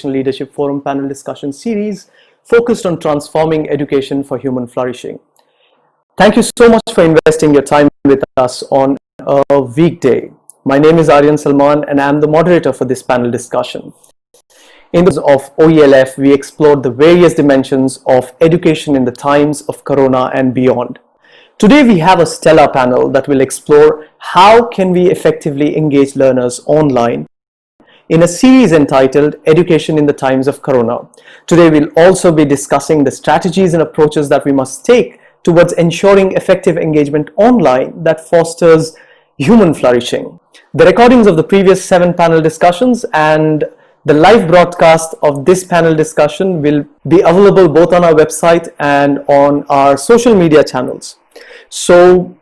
Leadership Forum panel discussion series focused on transforming education for human flourishing. Thank you so much for investing your time with us on a weekday. My name is Aaryan Salman and I am the moderator for this panel discussion. In the of OELF, we explored the various dimensions of education in the times of Corona and beyond. Today we have a stellar panel that will explore how can we effectively engage learners online in a series entitled Education in the Times of Corona. Today we'll also be discussing the strategies and approaches that we must take towards ensuring effective engagement online that fosters human flourishing. The recordings of the previous 7 panel discussions and the live broadcast of this panel discussion will be available both on our website and on our social media channels. So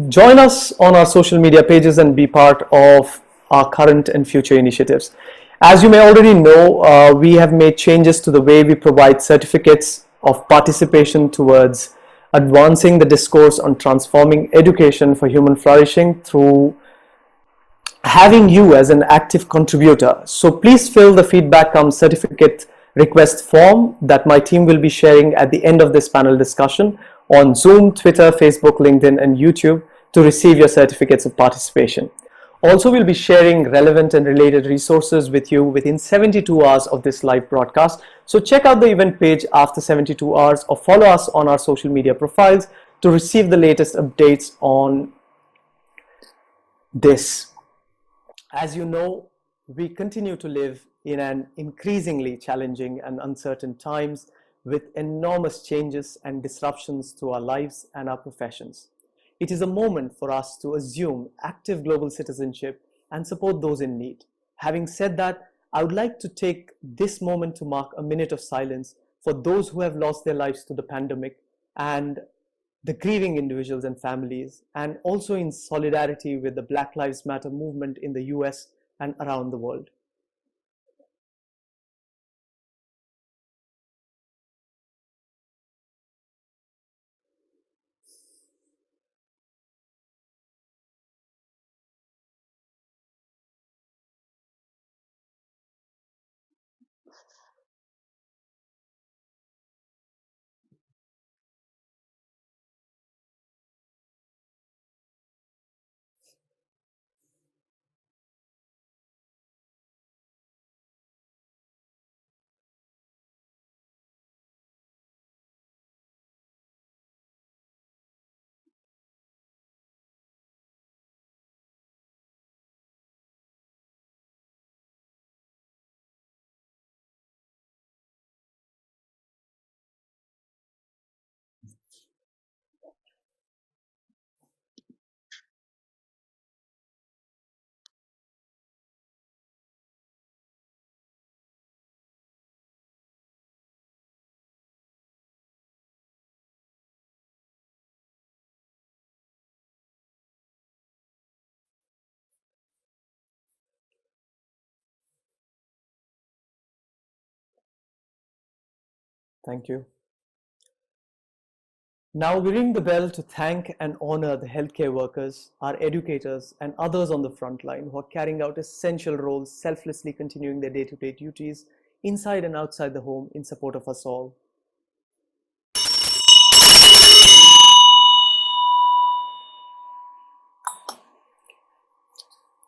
join us on our social media pages and be part of our current and future initiatives. As you may already know, we have made changes to the way we provide certificates of participation towards advancing the discourse on transforming education for human flourishing through having you as an active contributor. So please fill the feedback certificate request form that my team will be sharing at the end of this panel discussion on Zoom, Twitter, Facebook, LinkedIn, and YouTube to receive your certificates of participation. Also, we'll be sharing relevant and related resources with you within 72 hours of this live broadcast. So check out the event page after 72 hours or follow us on our social media profiles to receive the latest updates on this. As you know, we continue to live in an increasingly challenging and uncertain times with enormous changes and disruptions to our lives and our professions. It is a moment for us to assume active global citizenship and support those in need. Having said that, I would like to take this moment to mark a minute of silence for those who have lost their lives to the pandemic and the grieving individuals and families, and also in solidarity with the Black Lives Matter movement in the US and around the world. Thank you. Now we ring the bell to thank and honor the healthcare workers, our educators, and others on the front line who are carrying out essential roles, selflessly continuing their day-to-day duties inside and outside the home in support of us all.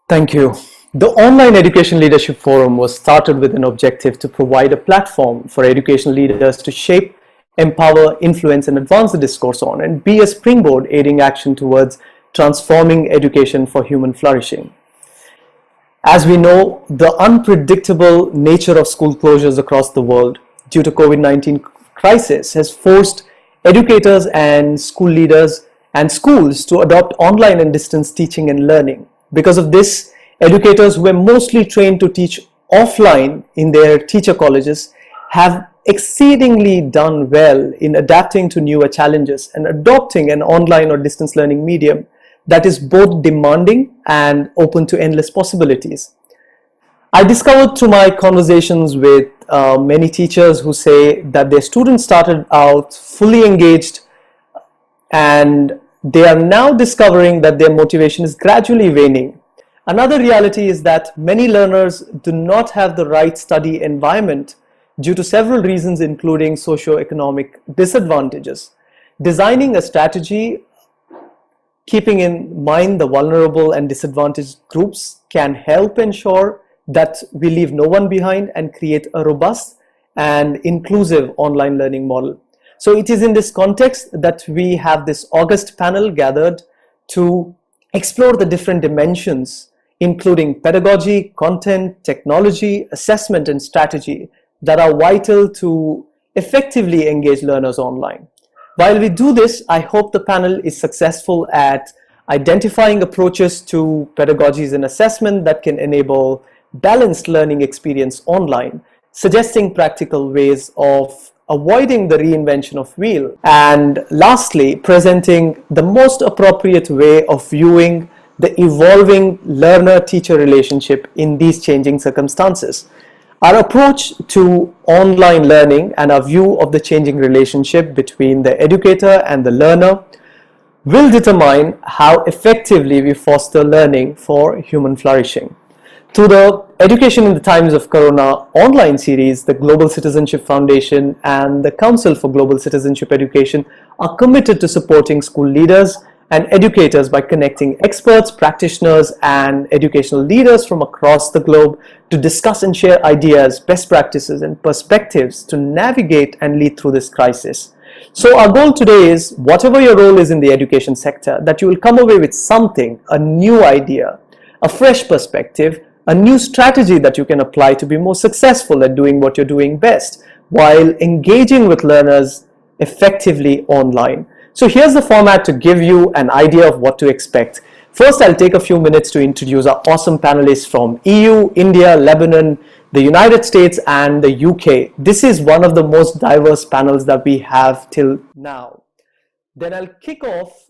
Thank you. The Online Education Leadership Forum was started with an objective to provide a platform for education leaders to shape, empower, influence, and advance the discourse on, and be a springboard aiding action towards transforming education for human flourishing. As we know, the unpredictable nature of school closures across the world due to COVID-19 crisis has forced educators and school leaders and schools to adopt online and distance teaching and learning. Because of this, educators who were mostly trained to teach offline in their teacher colleges have exceedingly done well in adapting to newer challenges and adopting an online or distance learning medium that is both demanding and open to endless possibilities. I discovered through my conversations with many teachers who say that their students started out fully engaged and they are now discovering that their motivation is gradually waning Another reality is that many learners do not have the right study environment due to several reasons, including socioeconomic disadvantages. Designing a strategy keeping in mind the vulnerable and disadvantaged groups can help ensure that we leave no one behind and create a robust and inclusive online learning model. So it is in this context that we have this August panel gathered to explore the different dimensions, including pedagogy, content, technology, assessment, and strategy that are vital to effectively engage learners online. While we do this, I hope the panel is successful at identifying approaches to pedagogies and assessment that can enable balanced learning experience online, suggesting practical ways of avoiding the reinvention of wheel, and lastly, presenting the most appropriate way of viewing the evolving learner-teacher relationship in these changing circumstances. Our approach to online learning and our view of the changing relationship between the educator and the learner will determine how effectively we foster learning for human flourishing. Through the Education in the Times of Corona online series, the Global Citizenship Foundation and the Council for Global Citizenship Education are committed to supporting school leaders and educators by connecting experts, practitioners, and educational leaders from across the globe to discuss and share ideas, best practices, and perspectives to navigate and lead through this crisis. So our goal today is, whatever your role is in the education sector, that you will come away with something, a new idea, a fresh perspective, a new strategy that you can apply to be more successful at doing what you're doing best while engaging with learners effectively online. So here's the format to give you an idea of what to expect. First, I'll take a few minutes to introduce our awesome panelists from EU, India, Lebanon, the United States, and the UK. This is one of the most diverse panels that we have till now. Then I'll kick off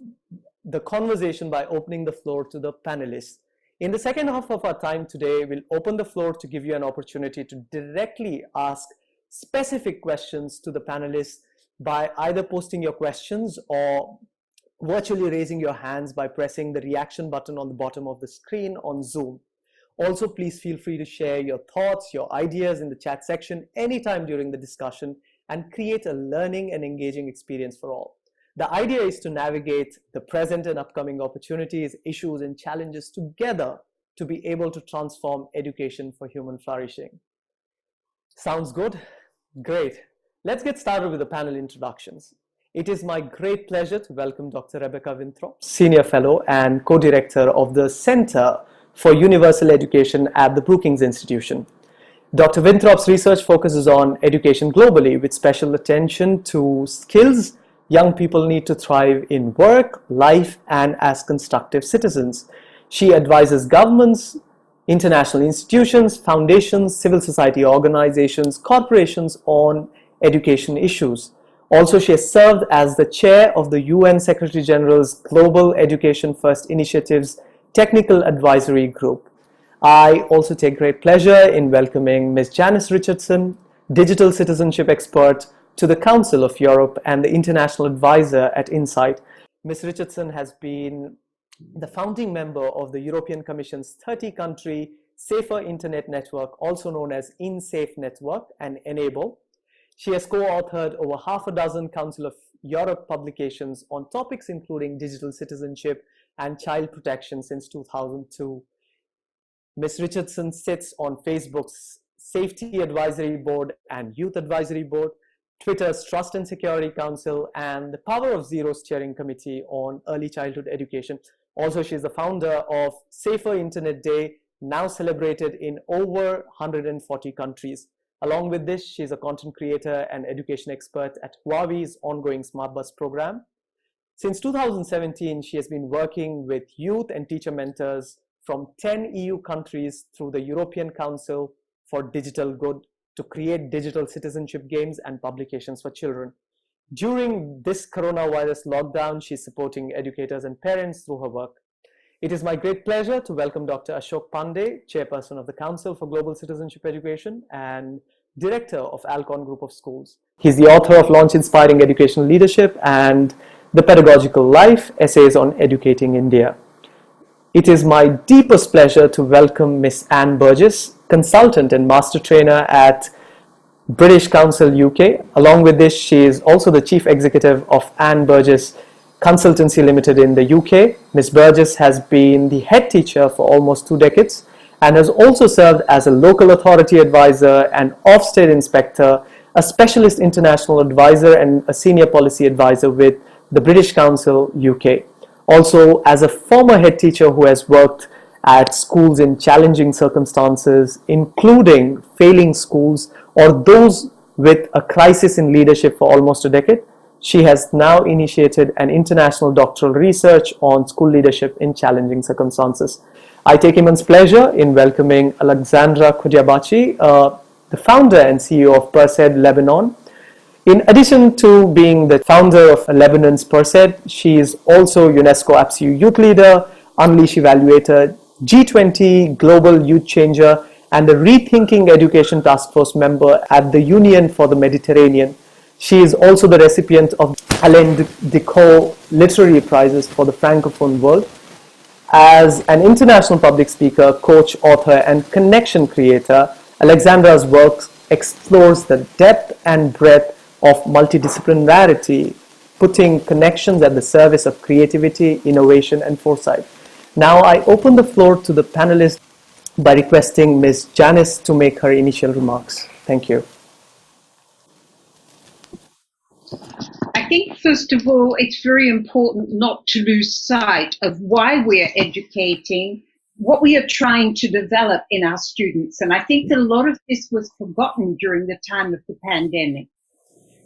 the conversation by opening the floor to the panelists. In the second half of our time today, we'll open the floor to give you an opportunity to directly ask specific questions to the panelists by either posting your questions or virtually raising your hands by pressing the reaction button on the bottom of the screen on Zoom. Also, please feel free to share your thoughts, your ideas in the chat section anytime during the discussion and create a learning and engaging experience for all. The idea is to navigate the present and upcoming opportunities, issues, and challenges together to be able to transform education for human flourishing. Sounds good? Great. Let's get started with the panel introductions. It is my great pleasure to welcome Dr. Rebecca Winthrop, Senior Fellow and Co-Director of the Center for Universal Education at the Brookings Institution. Dr. Winthrop's research focuses on education globally with special attention to skills young people need to thrive in work, life, and as constructive citizens. She advises governments, international institutions, foundations, civil society organizations, corporations on education issues. Also, she has served as the chair of the UN Secretary General's Global Education First Initiative's Technical Advisory Group. I also take great pleasure in welcoming Ms. Janice Richardson, digital citizenship expert to the Council of Europe and the international advisor at Insight. Ms. Richardson has been the founding member of the European Commission's 30-country Safer Internet Network, also known as InSafe Network and Enable. She has co-authored over half a dozen Council of Europe publications on topics including digital citizenship and child protection since 2002. Ms. Richardson sits on Facebook's Safety Advisory Board and Youth Advisory Board, Twitter's Trust and Security Council, and the Power of Zero Steering Committee on Early Childhood Education. Also, she is the founder of Safer Internet Day, now celebrated in over 140 countries. Along with this, she is a content creator and education expert at Huawei's ongoing Smart Bus program. Since 2017, she has been working with youth and teacher mentors from 10 EU countries through the European Council for Digital Good to create digital citizenship games and publications for children. During this coronavirus lockdown, she's supporting educators and parents through her work. It is my great pleasure to welcome Dr. Ashok Pandey, Chairperson of the Council for Global Citizenship Education and Director of Alcon Group of Schools. He's the author of Launch Inspiring Educational Leadership and The Pedagogical Life, Essays on Educating India. It is my deepest pleasure to welcome Miss Anne Burgess, consultant and master trainer at British Council UK. Along with this, she is also the chief executive of Anne Burgess Consultancy Limited in the UK. Ms. Burgess has been the head teacher for almost 2 decades and has also served as a local authority advisor, an Ofsted inspector, a specialist international advisor, and a senior policy advisor with the British Council UK. Also, as a former head teacher who has worked at schools in challenging circumstances, including failing schools or those with a crisis in leadership for almost a decade, she has now initiated an international doctoral research on school leadership in challenging circumstances. I take immense pleasure in welcoming Alexandra Kodjabachi, the founder and CEO of PersEd Lebanon. In addition to being the founder of Lebanon's PersEd, she is also UNESCO APSU Youth Leader, Unleash Evaluator, G20 Global Youth Changer, and a Rethinking Education Task Force member at the Union for the Mediterranean. She is also the recipient of Alain Decaux Literary Prizes for the Francophone world. As an international public speaker, coach, author, and connection creator, Alexandra's work explores the depth and breadth of multidisciplinarity, putting connections at the service of creativity, innovation, and foresight. Now I open the floor to the panelists by requesting Ms. Janice to make her initial remarks. Thank you. I think, first of all, it's very important not to lose sight of why we're educating, what we are trying to develop in our students. And I think that a lot of this was forgotten during the time of the pandemic.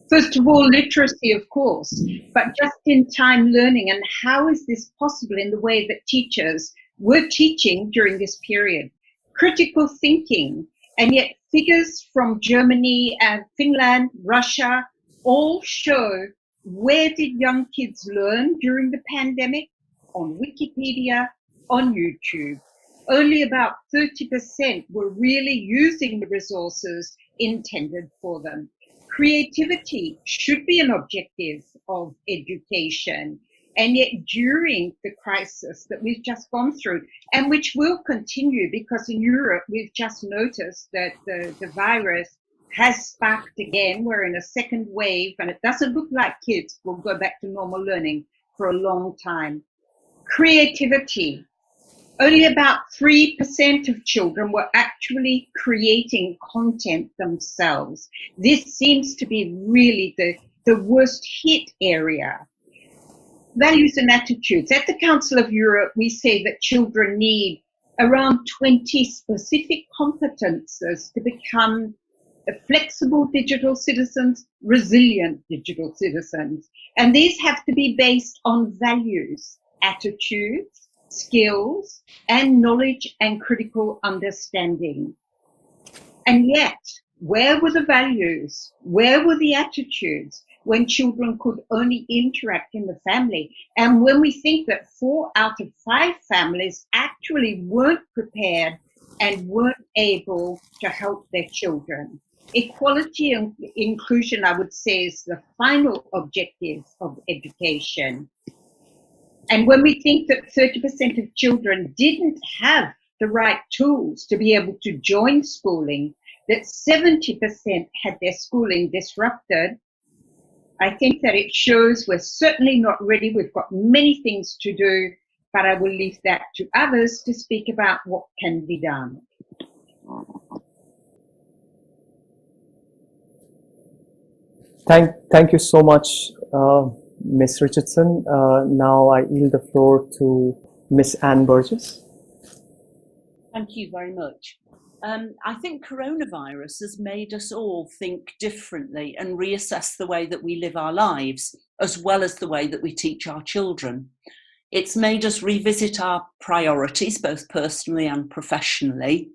First of all, literacy, of course, but just-in-time learning, and how is this possible in the way that teachers were teaching during this period? Critical thinking, and yet figures from Germany and Finland, Russia, all show where did young kids learn during the pandemic? On Wikipedia, on YouTube. Only about 30% were really using the resources intended for them. Creativity should be an objective of education, and yet during the crisis that we've just gone through, and which will continue because in Europe we've just noticed that the virus has sparked again. We're in a second wave, and it doesn't look like kids will go back to normal learning for a long time. Creativity. Only about 3% of children were actually creating content themselves. This seems to be really the worst hit area. Values and attitudes. At the Council of Europe, we say that children need around 20 specific competences to become flexible digital citizens, resilient digital citizens. And these have to be based on values, attitudes, skills, and knowledge and critical understanding. And yet, where were the values? Where were the attitudes when children could only interact in the family? And when we think that 4 out of 5 families actually weren't prepared and weren't able to help their children. Equality and inclusion, I would say, is the final objective of education. And when we think that 30% of children didn't have the right tools to be able to join schooling, that 70% had their schooling disrupted, I think that it shows we're certainly not ready. We've got many things to do, but I will leave that to others to speak about what can be done. Thank you so much, Ms. Richardson. Now I yield the floor to Ms. Anne Burgess. Thank you very much. I think coronavirus has made us all think differently and reassess the way that we live our lives, as well as the way that we teach our children. It's made us revisit our priorities, both personally and professionally,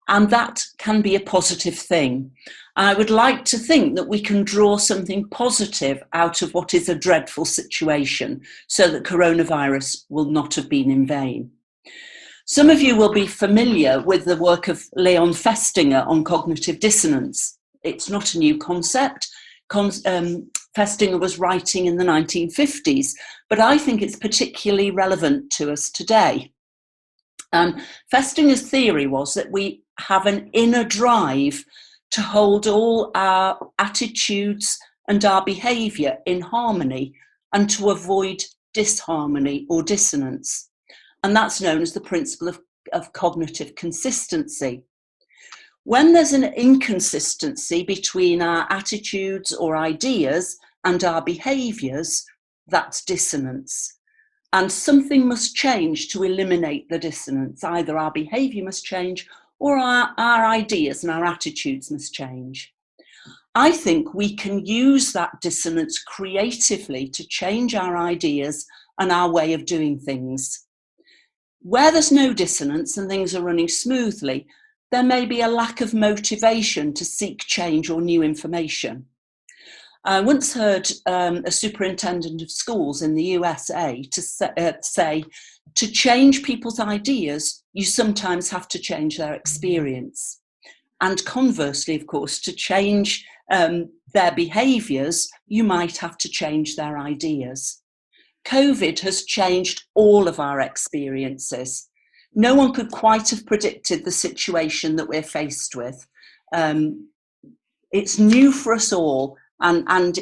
and that can be a positive thing. I would like to think that we can draw something positive out of what is a dreadful situation, so that coronavirus will not have been in vain. Some of you will be familiar with the work of Leon Festinger on cognitive dissonance. It's not a new concept. Festinger was writing in the 1950s, but I think it's particularly relevant to us today. Festinger's theory was that we have an inner drive to hold all our attitudes and our behaviour in harmony and to avoid disharmony or dissonance. And that's known as the principle of cognitive consistency. When there's an inconsistency between our attitudes or ideas and our behaviours, that's dissonance. And something must change to eliminate the dissonance. Either our behaviour must change or our ideas and our attitudes must change. I think we can use that dissonance creatively to change our ideas and our way of doing things. Where there's no dissonance and things are running smoothly, there may be a lack of motivation to seek change or new information. I once heard a superintendent of schools in the USA to say, to change people's ideas, you sometimes have to change their experience. And conversely, of course, to change their behaviours, you might have to change their ideas. COVID has changed all of our experiences. No one could quite have predicted the situation that we're faced with. It's new for us all, and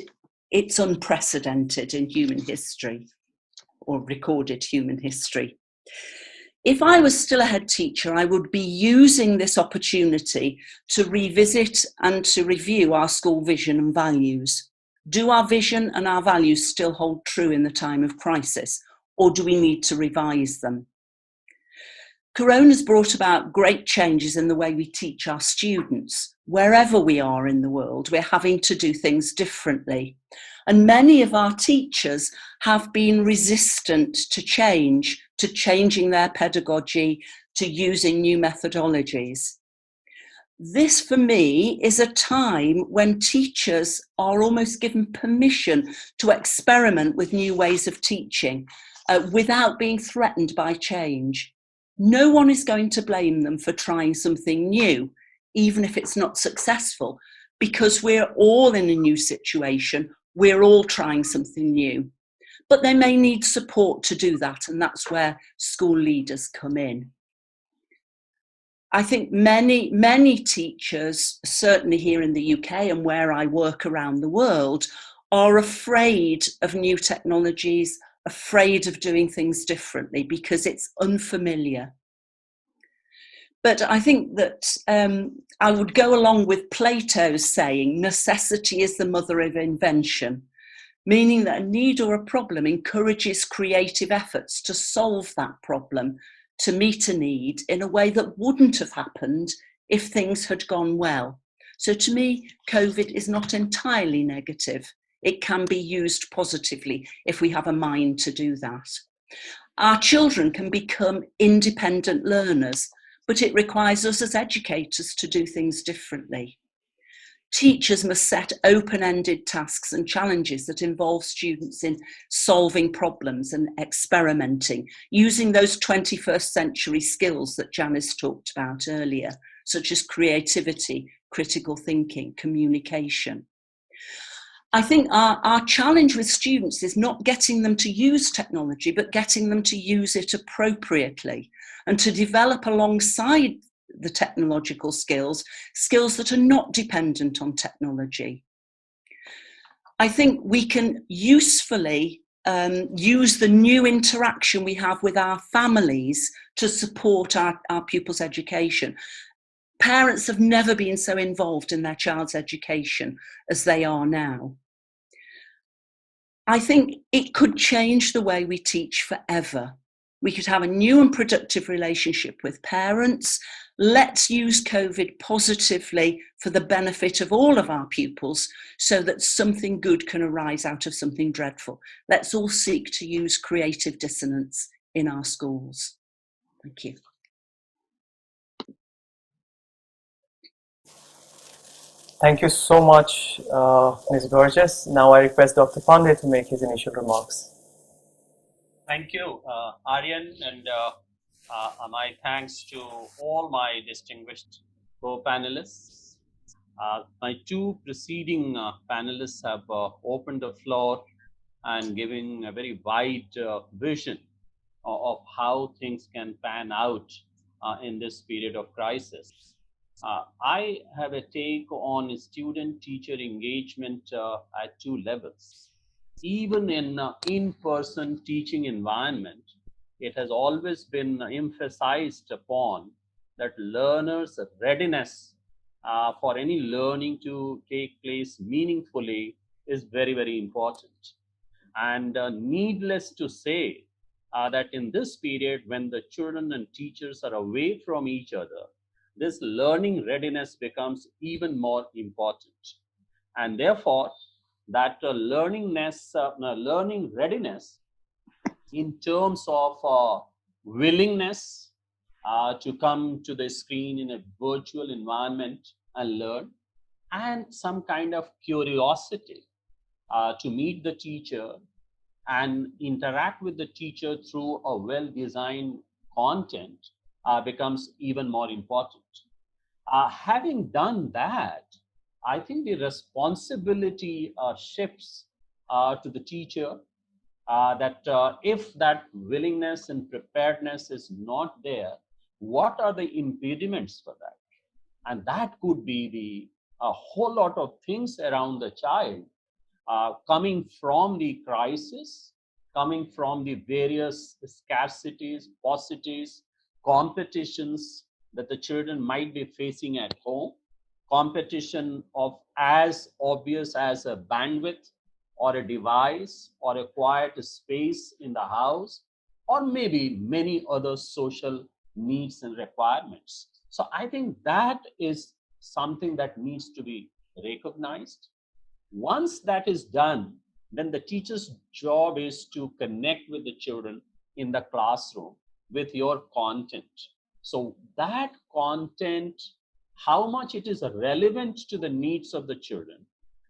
it's unprecedented in human history, or recorded human history. If I was still a head teacher, I would be using this opportunity to revisit and to review our school vision and values. Do our vision and our values still hold true in the time of crisis, or do we need to revise them? Corona's brought about great changes in the way we teach our students. Wherever we are in the world, we're having to do things differently. And many of our teachers have been resistant to change, to changing their pedagogy, to using new methodologies. This, for me, is a time when teachers are almost given permission to experiment with new ways of teaching without being threatened by change. No one is going to blame them for trying something new, even if it's not successful, because we're all in a new situation. We're all trying something new. But they may need support to do that, and that's where school leaders come in. I think many teachers, certainly here in the UK and where I work around the world, are afraid of new technologies, afraid of doing things differently because it's unfamiliar. But I think that I would go along with Plato's saying, necessity is the mother of invention, meaning that a need or a problem encourages creative efforts to solve that problem, to meet a need in a way that wouldn't have happened if things had gone well. So to me, COVID is not entirely negative. It can be used positively if we have a mind to do that. Our children can become independent learners, but it requires us as educators to do things differently. Teachers must set open-ended tasks and challenges that involve students in solving problems and experimenting, using those 21st century skills that Janice talked about earlier, such as creativity, critical thinking, communication. I think our challenge with students is not getting them to use technology, but getting them to use it appropriately and to develop alongside the technological skills that are not dependent on technology. I think we can usefully use the new interaction we have with our families to support our pupils' education. Parents have never been so involved in their child's education as they are now. I think it could change the way we teach forever. We could have a new and productive relationship with parents. Let's use COVID positively for the benefit of all of our pupils so that something good can arise out of something dreadful. Let's all seek to use creative dissonance in our schools. Thank you. Thank you so much, Ms. Burgess. Now I request Dr. Pandey to make his initial remarks. Thank you, Aaryan, and my thanks to all my distinguished co-panelists. My two preceding panelists have opened the floor and given a very wide vision of how things can pan out in this period of crisis. I have a take on student-teacher engagement at two levels. Even in in-person teaching environment, it has always been emphasized upon that learners' readiness for any learning to take place meaningfully is very, very important. And needless to say, that in this period, when the children and teachers are away from each other, this learning readiness becomes even more important. And therefore, that learning readiness in terms of willingness to come to the screen in a virtual environment and learn, and some kind of curiosity to meet the teacher and interact with the teacher through a well-designed content becomes even more important. Having done that, I think the responsibility shifts to the teacher, that if that willingness and preparedness is not there, what are the impediments for that? And that could be a whole lot of things around the child, coming from the crisis, coming from the various scarcities, paucities, competitions that the children might be facing at home, competition of as obvious as a bandwidth or a device or a quiet space in the house, or maybe many other social needs and requirements. So I think that is something that needs to be recognized. Once that is done, then the teacher's job is to connect with the children in the classroom with your content. So that content, how much it is relevant to the needs of the children,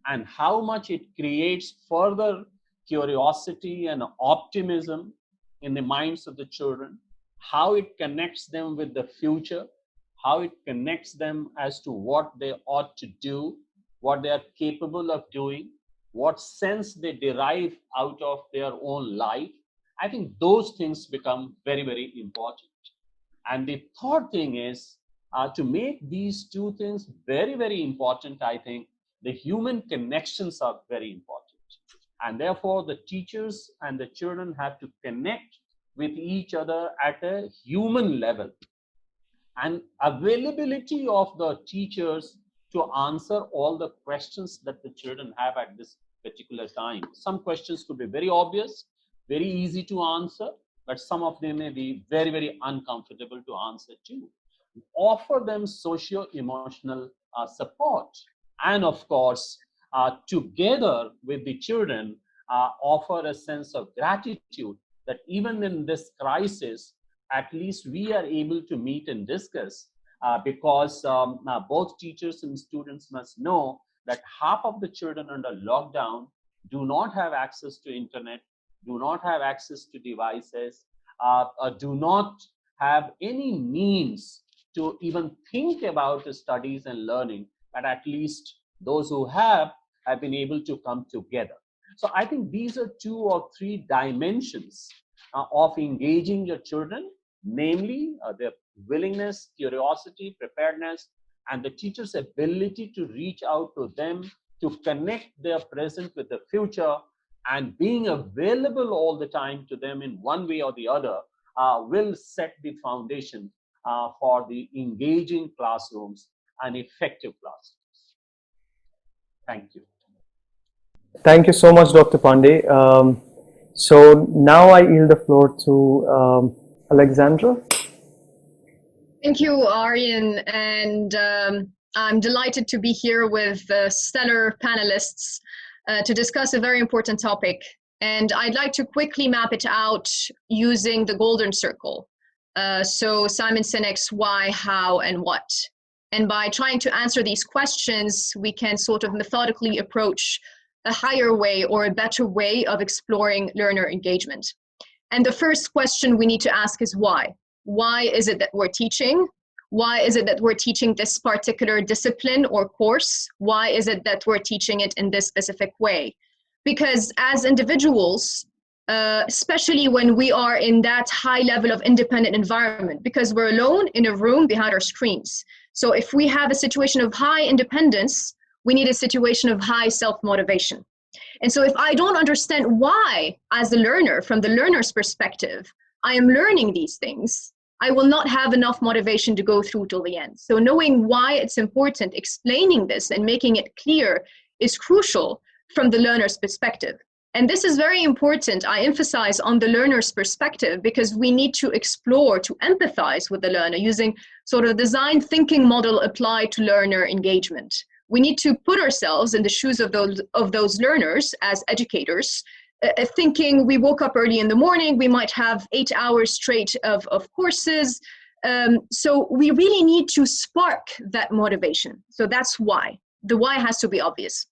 and how much it creates further curiosity and optimism in the minds of the children, how it connects them with the future, how it connects them as to what they ought to do, what they are capable of doing, what sense they derive out of their own life. I think those things become very, very important. And the third thing is to make these two things very, very important. I think the human connections are very important. And therefore, the teachers and the children have to connect with each other at a human level. And availability of the teachers to answer all the questions that the children have at this particular time. Some questions could be very obvious, very easy to answer, but some of them may be very, very uncomfortable to answer too. Offer them socio-emotional support. And of course, together with the children, offer a sense of gratitude that even in this crisis, at least we are able to meet and discuss, because both teachers and students must know that half of the children under lockdown do not have access to internet, do not have access to devices, do not have any means to even think about the studies and learning, but at least those who have been able to come together. So I think these are 2 or 3 dimensions of engaging your children, namely their willingness, curiosity, preparedness, and the teacher's ability to reach out to them, to connect their present with the future, and being available all the time to them in one way or the other will set the foundation for the engaging classrooms and effective classrooms. Thank you. Thank you so much, Dr. Pandey. So now I yield the floor to Alexandra. Thank you, Aaryan, and I'm delighted to be here with stellar panelists to discuss a very important topic. And I'd like to quickly map it out using the golden circle. So Simon Sinek's why, how, and what. And by trying to answer these questions, we can sort of methodically approach a higher way or a better way of exploring learner engagement. And the first question we need to ask is why? Why is it that we're teaching? Why is it that we're teaching this particular discipline or course? Why is it that we're teaching it in this specific way? Because as individuals, especially when we are in that high level of independent environment, because we're alone in a room behind our screens. So if we have a situation of high independence, we need a situation of high self-motivation. And so if I don't understand why, as a learner, from the learner's perspective, I am learning these things, I will not have enough motivation to go through till the end. So knowing why it's important, explaining this and making it clear is crucial from the learner's perspective. And this is very important, I emphasize, on the learner's perspective, because we need to explore, to empathize with the learner using sort of design thinking model applied to learner engagement. We need to put ourselves in the shoes of those learners as educators, thinking we woke up early in the morning, we might have 8 hours straight of courses. So we really need to spark that motivation. So that's why. The why has to be obvious.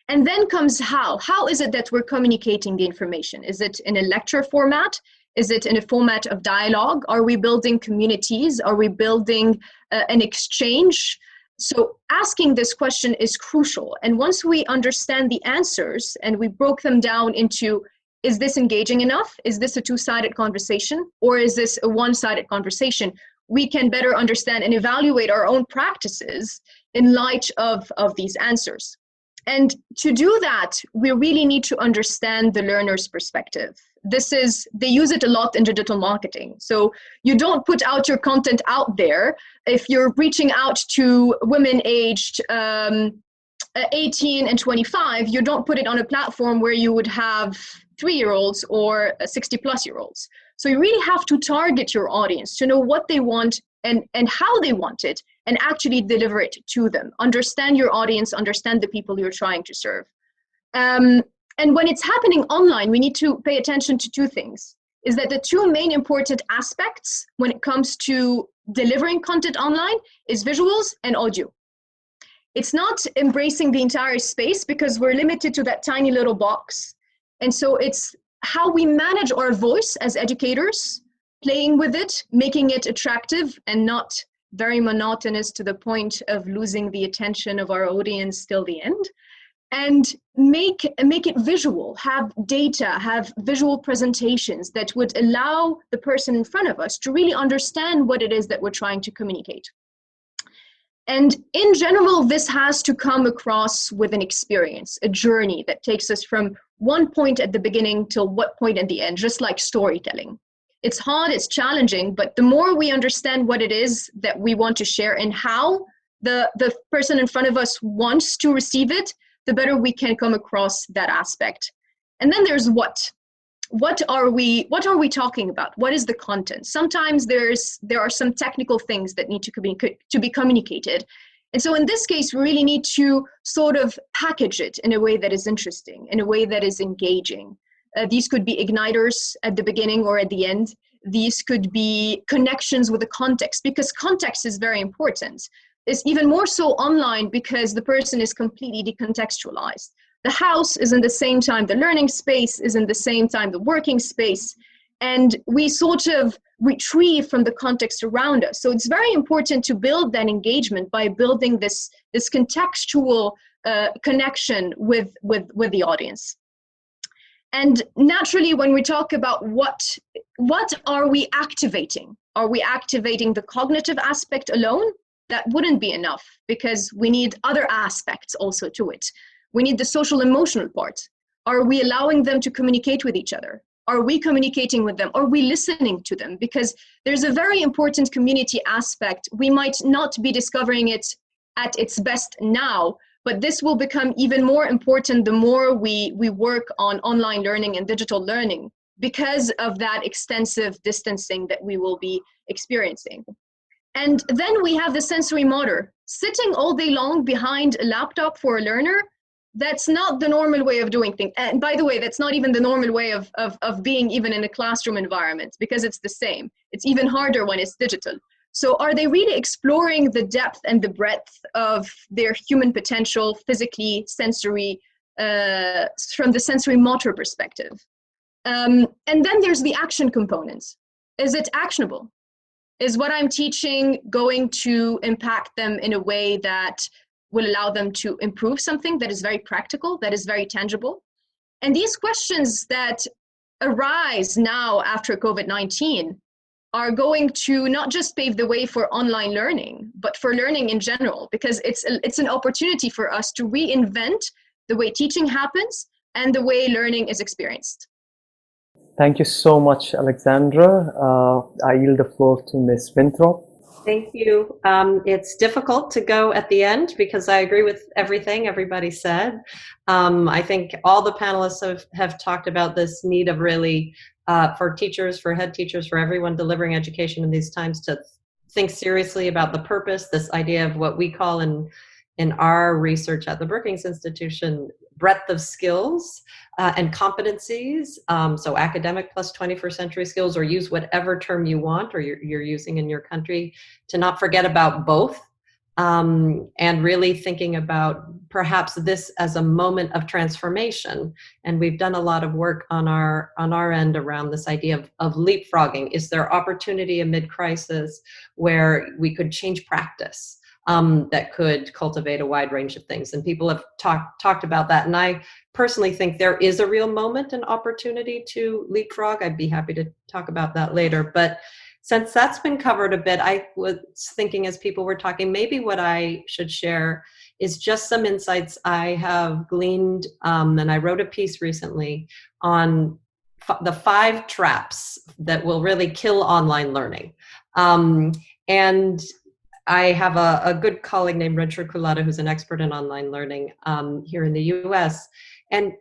And then comes how. How is it that we're communicating the information? Is it in a lecture format? Is it in a format of dialogue? Are we building communities? Are we building an exchange? So asking this question is crucial. And once we understand the answers and we broke them down into, is this engaging enough? Is this a two-sided conversation? Or is this a one-sided conversation? We can better understand and evaluate our own practices in light of these answers. And to do that, we really need to understand the learner's perspective. They use it a lot in digital marketing. So you don't put out your content out there. If you're reaching out to women aged 18 and 25, you don't put it on a platform where you would have 3-year-olds or 60-plus-year-olds. So you really have to target your audience to know what they want and how they want it, and actually deliver it to them. Understand your audience, understand the people you're trying to serve. And when it's happening online, we need to pay attention to two things. Is that the two main important aspects when it comes to delivering content online is visuals and audio. It's not embracing the entire space because we're limited to that tiny little box. And so it's how we manage our voice as educators, playing with it, making it attractive and not very monotonous to the point of losing the attention of our audience till the end. And make it visual, have data, have visual presentations that would allow the person in front of us to really understand what it is that we're trying to communicate. And in general, this has to come across with an experience, a journey that takes us from one point at the beginning till what point at the end, just like storytelling. It's hard, it's challenging, but the more we understand what it is that we want to share and how the person in front of us wants to receive it, the better we can come across that aspect. And then there's what. What are we talking about? What is the content? Sometimes there are some technical things that need to be communicated. And so in this case, we really need to sort of package it in a way that is interesting, in a way that is engaging. These could be igniters at the beginning or at the end. These could be connections with the context, because context is very important. It's even more so online because the person is completely decontextualized. The house is in the same time, the learning space is in the same time, the working space, and we sort of retrieve from the context around us. So it's very important to build that engagement by building this contextual connection with the audience. And naturally, when we talk about what are we activating? Are we activating the cognitive aspect alone? That wouldn't be enough, because we need other aspects also to it. We need the social emotional part. Are we allowing them to communicate with each other? Are we communicating with them? Are we listening to them? Because there's a very important community aspect. We might not be discovering it at its best now, but this will become even more important the more we work on online learning and digital learning, because of that extensive distancing that we will be experiencing. And then we have the sensory motor. Sitting all day long behind a laptop for a learner, that's not the normal way of doing things. And by the way, that's not even the normal way of being even in a classroom environment, because it's the same. It's even harder when it's digital. So are they really exploring the depth and the breadth of their human potential, physically, sensory, from the sensory motor perspective? And then there's the action components. Is it actionable? Is what I'm teaching going to impact them in a way that will allow them to improve something that is very practical, that is very tangible? And these questions that arise now after COVID-19 are going to not just pave the way for online learning, but for learning in general, because it's an opportunity for us to reinvent the way teaching happens and the way learning is experienced. Thank you so much, Alexandra. I yield the floor to Ms. Winthrop. Thank you. It's difficult to go at the end because I agree with everything everybody said. I think all the panelists have talked about this need of really, for teachers, for head teachers, for everyone delivering education in these times to think seriously about the purpose, this idea of what we call in our research at the Brookings Institution, breadth of skills and competencies. So academic plus 21st century skills, or use whatever term you want or you're using in your country, to not forget about both. And really thinking about perhaps this as a moment of transformation. And we've done a lot of work on our end around this idea of leapfrogging. Is there opportunity amid crisis where we could change practice? That could cultivate a wide range of things. And people have talked about that. And I personally think there is a real moment and opportunity to leapfrog. I'd be happy to talk about that later. But since that's been covered a bit, I was thinking as people were talking, maybe what I should share is just some insights I have gleaned. And I wrote a piece recently on the 5 traps that will really kill online learning. And I have a good colleague named Richard Kulata, who's an expert in online learning here in the US. And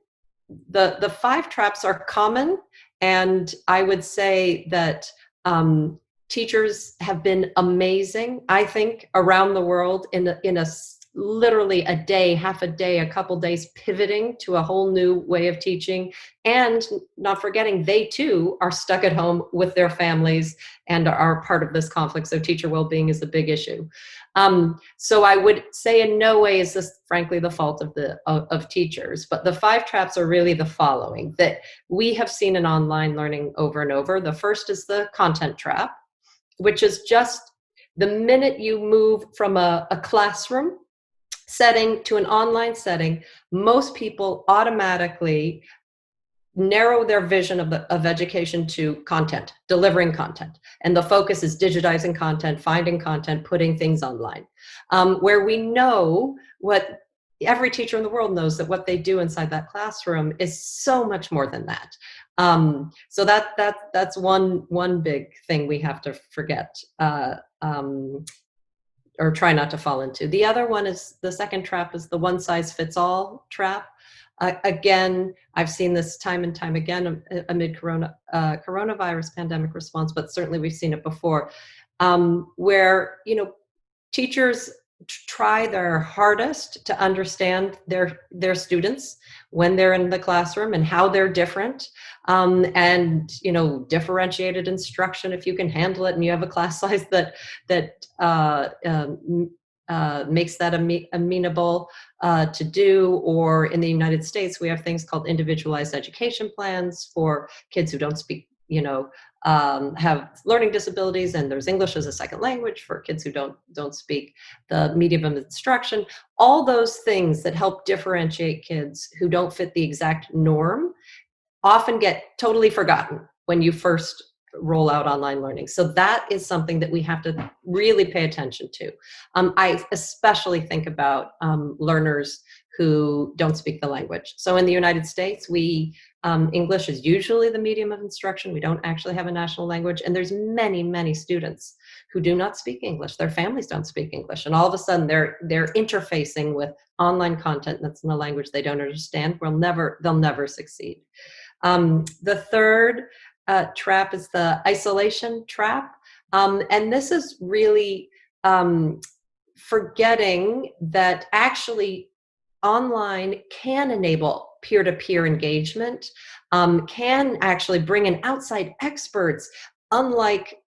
the 5 traps are common. And I would say that teachers have been amazing, I think, around the world in a literally a day, half a day, a couple days, pivoting to a whole new way of teaching, and not forgetting they too are stuck at home with their families and are part of this conflict. So teacher well-being is a big issue. So I would say in no way is this frankly the fault of teachers, but the 5 traps are really the following that we have seen in online learning over and over. The first is the content trap, which is just the minute you move from a classroom setting to an online setting, most people automatically narrow their vision of education to content, delivering content. And the focus is digitizing content, finding content, putting things online. Where we know what every teacher in the world knows, that what they do inside that classroom is so much more than that. So that's one big thing we have to forget. Or try not to fall into. The other one is, the second trap is the one-size-fits-all trap. Again, I've seen this time and time again amid coronavirus pandemic response, but certainly we've seen it before, where teachers try their hardest to understand their students when they're in the classroom and how they're different, and differentiated instruction, if you can handle it and you have a class size that makes that amenable to do. Or in the United States, we have things called individualized education plans for kids who don't speak, have learning disabilities, and there's English as a second language for kids who don't speak the medium of instruction. All those things that help differentiate kids who don't fit the exact norm often get totally forgotten when you first roll out online learning. So that is something that we have to really pay attention to. I especially think about learners who don't speak the language. So in the United States, English is usually the medium of instruction. We don't actually have a national language. And there's many, many students who do not speak English. Their families don't speak English. And all of a sudden they're interfacing with online content that's in a language they don't understand. They'll never succeed. The third trap is the isolation trap. And this is really forgetting that actually online can enable peer-to-peer engagement, can actually bring in outside experts, unlike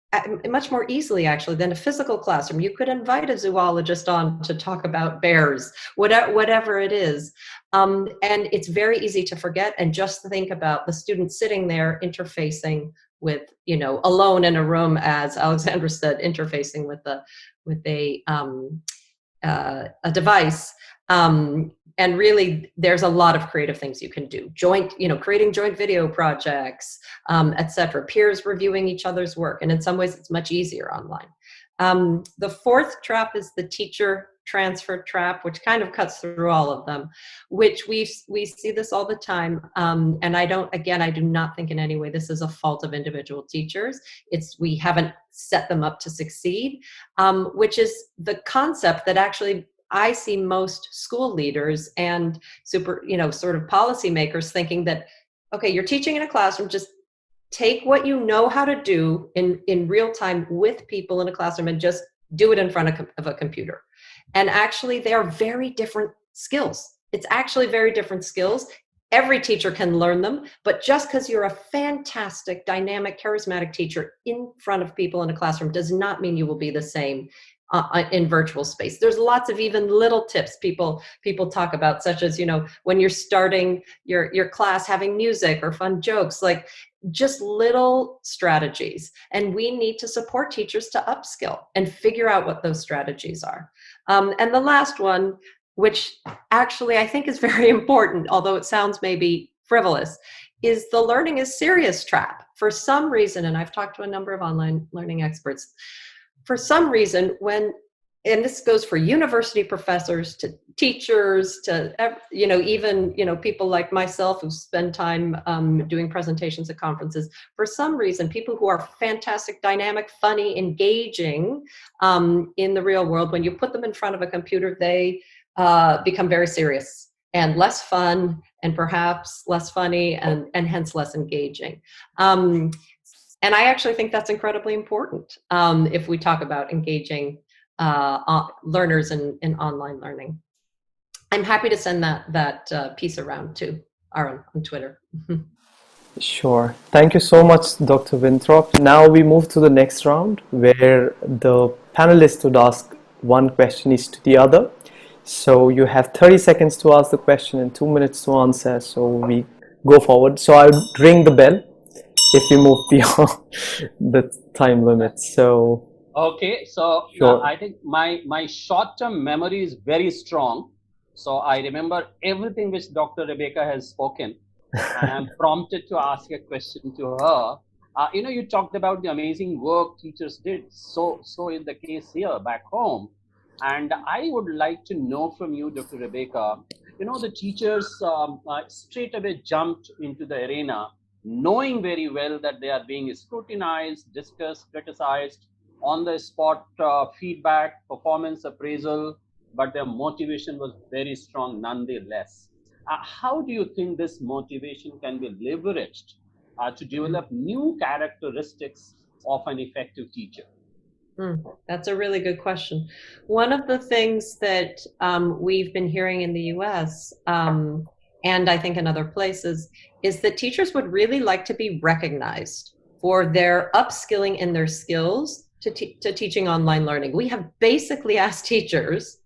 much more easily actually than a physical classroom. You could invite a zoologist on to talk about bears, whatever it is. And it's very easy to forget and just think about the student sitting there interfacing with, alone in a room, as Alexandra said, interfacing with a device. And really, there's a lot of creative things you can do. Creating joint video projects, etc. Peers reviewing each other's work. And in some ways, it's much easier online. The fourth trap is the teacher transfer trap, which kind of cuts through all of them, which we see this all the time. And I do not think in any way this is a fault of individual teachers. We haven't set them up to succeed, which is the concept that actually I see most school leaders and sort of policymakers thinking that, okay, you're teaching in a classroom, just take what you know how to do in real time with people in a classroom and just do it in front of a computer. And actually, they are very different skills. It's actually very different skills. Every teacher can learn them, but just because you're a fantastic, dynamic, charismatic teacher in front of people in a classroom does not mean you will be the same in virtual space. There's lots of even little tips people talk about, such as, when you're starting your class, having music or fun jokes, like just little strategies. And we need to support teachers to upskill and figure out what those strategies are. And the last one, which actually I think is very important, although it sounds maybe frivolous, is the learning is serious trap. For some reason, and I've talked to a number of online learning experts, for some reason, and this goes for university professors to teachers to, even, people like myself who spend time doing presentations at conferences, for some reason, people who are fantastic, dynamic, funny, engaging in the real world, when you put them in front of a computer, they become very serious and less fun and perhaps less funny and hence less engaging. And I actually think that's incredibly important if we talk about engaging learners in online learning. I'm happy to send that piece around to Aaryan on Twitter. Sure. Thank you so much, Dr. Winthrop. Now we move to the next round where the panelists would ask one question each to the other. So you have 30 seconds to ask the question and 2 minutes to answer. So we go forward. So I'll ring the bell if we move beyond the time limit. So okay, so sure. I think my short-term memory is very strong, so I remember everything which Dr. Rebecca has spoken. And I'm prompted to ask a question to her. You talked about the amazing work teachers did, so is the case here back home. And I would like to know from you, Dr. Rebecca, the teachers straight away jumped into the arena, knowing very well that they are being scrutinized, discussed, criticized, on the spot feedback, performance appraisal, but their motivation was very strong nonetheless. How do you think this motivation can be leveraged to develop new characteristics of an effective teacher? That's a really good question. One of the things that we've been hearing in the US, and I think in other places, is that teachers would really like to be recognized for their upskilling in their skills to teaching online learning. We have basically asked teachers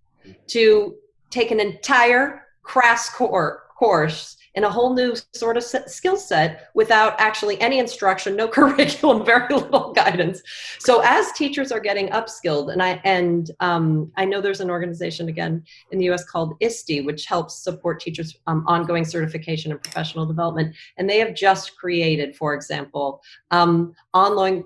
to take an entire crash course in a whole new sort of skill set without actually any instruction, no curriculum, very little guidance. So as teachers are getting upskilled, and I know there's an organization again in the US called ISTE, which helps support teachers' ongoing certification and professional development. And they have just created, for example, online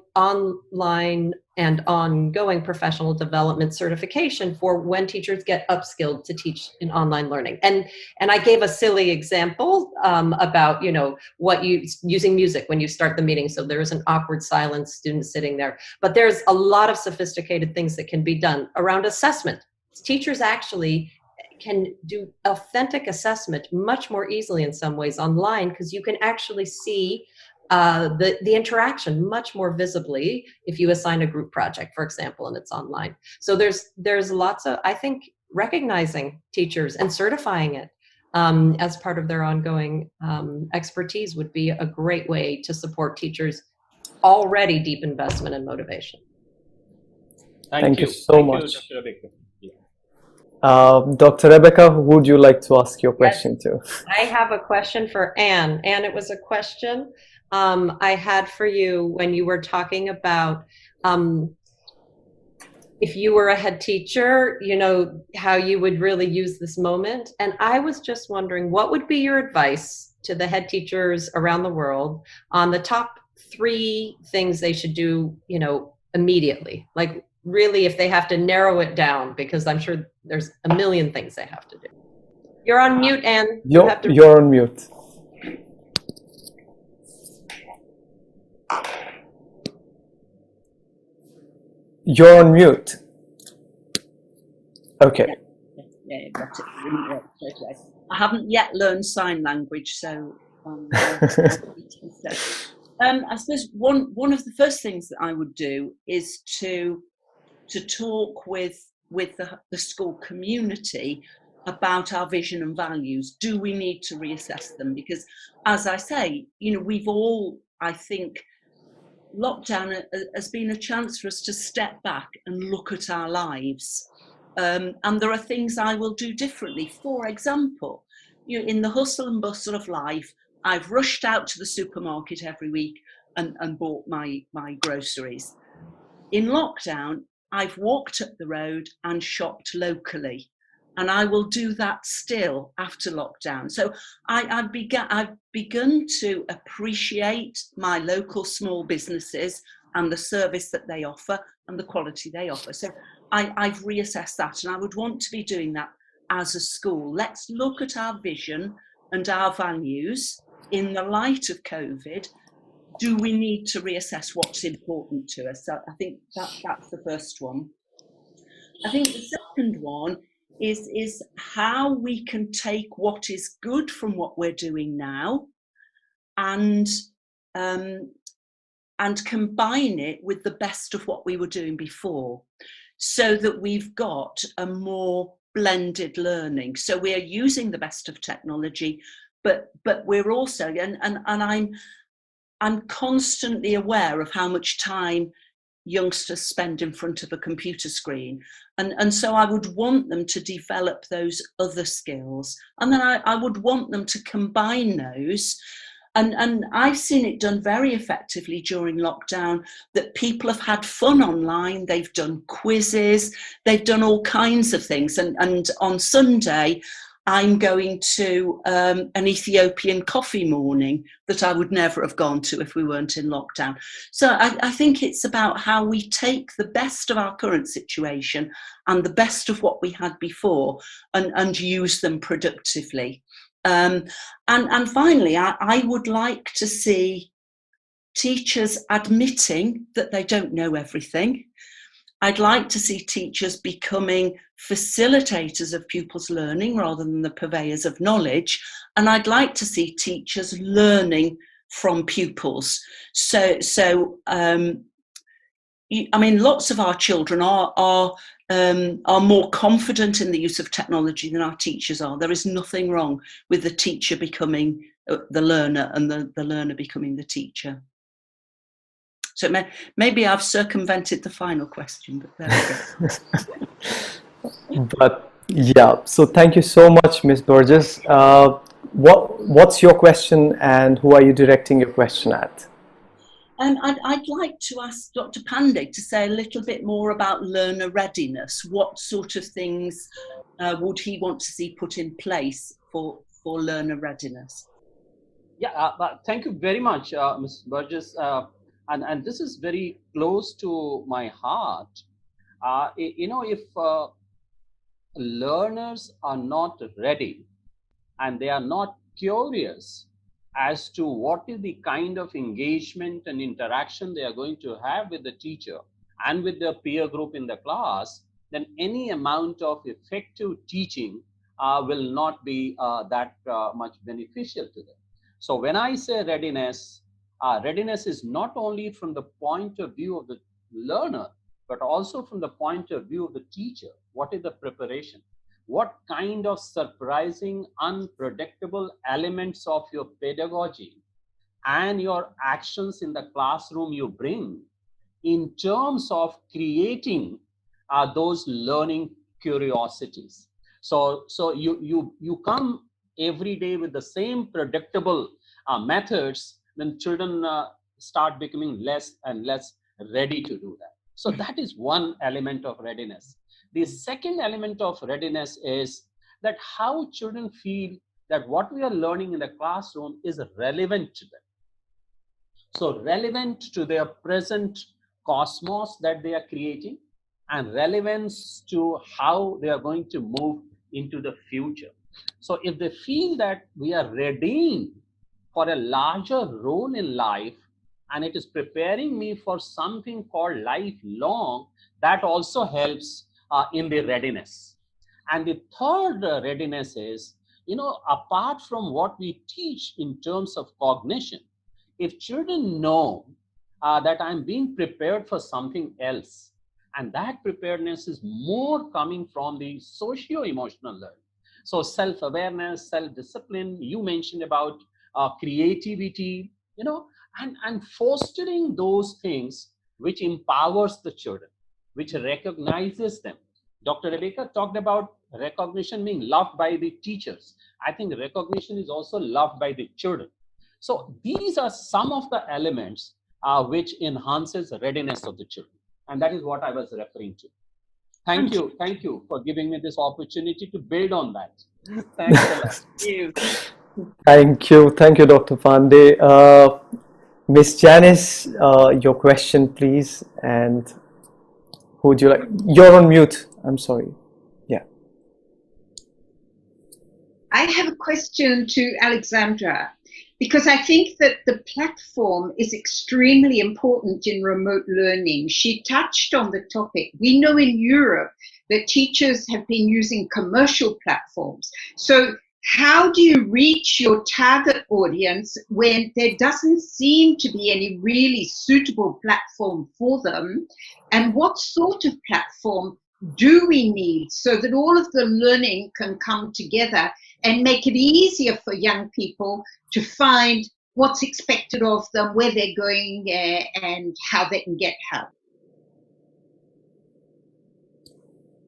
and ongoing professional development certification for when teachers get upskilled to teach in online learning. And I gave a silly example about, using music when you start the meeting. So there is an awkward silence, students sitting there. But there's a lot of sophisticated things that can be done around assessment. Teachers actually can do authentic assessment much more easily in some ways online, because you can actually see the interaction much more visibly if you assign a group project, for example, and it's online. So there's lots of, I think, recognizing teachers and certifying it as part of their ongoing expertise would be a great way to support teachers' already deep investment and motivation. Thank you so much. Dr. Rebecca. Dr. Rebecca, who would you like to ask your question to? I have a question for Anne. Anne, it was a question I had for you when you were talking about, if you were a head teacher, you know, how you would really use this moment. And I was just wondering, what would be your advice to the head teachers around the world on the top 3 things they should do, you know, immediately? Like really, if they have to narrow it down, because I'm sure there's a million things they have to do. You're on mute, Anne. You're on mute. You're on mute. Okay. Yeah, got it. Didn't work straight away. I haven't yet learned sign language, so I suppose one of the first things that I would do is to talk with the school community about our vision and values. Do we need to reassess them? Because, as I say, you know, we've all, I think, lockdown has been a chance for us to step back and look at our lives. And there are things I will do differently. For example, you know, in the hustle and bustle of life, I've rushed out to the supermarket every week and bought my groceries. In lockdown, I've walked up the road and shopped locally. And I will do that still after lockdown. So I've begun to appreciate my local small businesses and the service that they offer and the quality they offer. So I've reassessed that, and I would want to be doing that as a school. Let's look at our vision and our values in the light of COVID. Do we need to reassess what's important to us? So I think that's the first one. I think the second one is how we can take what is good from what we're doing now and combine it with the best of what we were doing before, so that we've got a more blended learning. So we are using the best of technology, but we're also, and I'm constantly aware of how much time youngsters spend in front of a computer screen. And so I would want them to develop those other skills. And then I would want them to combine those. And I've seen it done very effectively during lockdown, that people have had fun online, they've done quizzes, they've done all kinds of things. And on Sunday, I'm going to an Ethiopian coffee morning that I would never have gone to if we weren't in lockdown. So I think it's about how we take the best of our current situation and the best of what we had before and use them productively. And finally, I would like to see teachers admitting that they don't know everything. I'd like to see teachers becoming facilitators of pupils' learning rather than the purveyors of knowledge. And I'd like to see teachers learning from pupils. So I mean, lots of our children are more confident in the use of technology than our teachers are. There is nothing wrong with the teacher becoming the learner and the learner becoming the teacher. So maybe I've circumvented the final question, but there we go. But yeah, so thank you so much, Ms. Burgess. What's your question, and who are you directing your question at? I'd like to ask Dr. Pandey to say a little bit more about learner readiness. What sort of things would he want to see put in place for learner readiness? Yeah, thank you very much, Ms. Burgess. And this is very close to my heart. You know, if learners are not ready and they are not curious as to what is the kind of engagement and interaction they are going to have with the teacher and with their peer group in the class, then any amount of effective teaching will not be that much beneficial to them. So when I say readiness, readiness is not only from the point of view of the learner, but also from the point of view of the teacher. What is the preparation? What kind of surprising, unpredictable elements of your pedagogy and your actions in the classroom you bring in terms of creating those learning curiosities. So you come every day with the same predictable methods, then children start becoming less and less ready to do that. So that is one element of readiness. The second element of readiness is that how children feel that what we are learning in the classroom is relevant to them. So relevant to their present cosmos that they are creating, and relevance to how they are going to move into the future. So if they feel that we are readying for a larger role in life, and it is preparing me for something called lifelong, that also helps in the readiness. And the third readiness is, apart from what we teach in terms of cognition, if children know that I'm being prepared for something else, and that preparedness is more coming from the socio-emotional learning. So self-awareness, self-discipline, you mentioned about creativity, and fostering those things which empowers the children, which recognizes them. Dr. Rebecca talked about recognition being loved by the teachers. I think recognition is also loved by the children. So these are some of the elements which enhances the readiness of the children. And that is what I was referring to. Thank you for giving me this opportunity to build on that. Thanks a lot. Thank you, Dr. Pandey. Miss Janice, your question, please. And who would you like? You're on mute. I'm sorry. Yeah. I have a question to Alexandra, because I think that the platform is extremely important in remote learning. She touched on the topic. We know in Europe that teachers have been using commercial platforms. So how do you reach your target audience when there doesn't seem to be any really suitable platform for them? And what sort of platform do we need so that all of the learning can come together and make it easier for young people to find what's expected of them, where they're going, and how they can get help?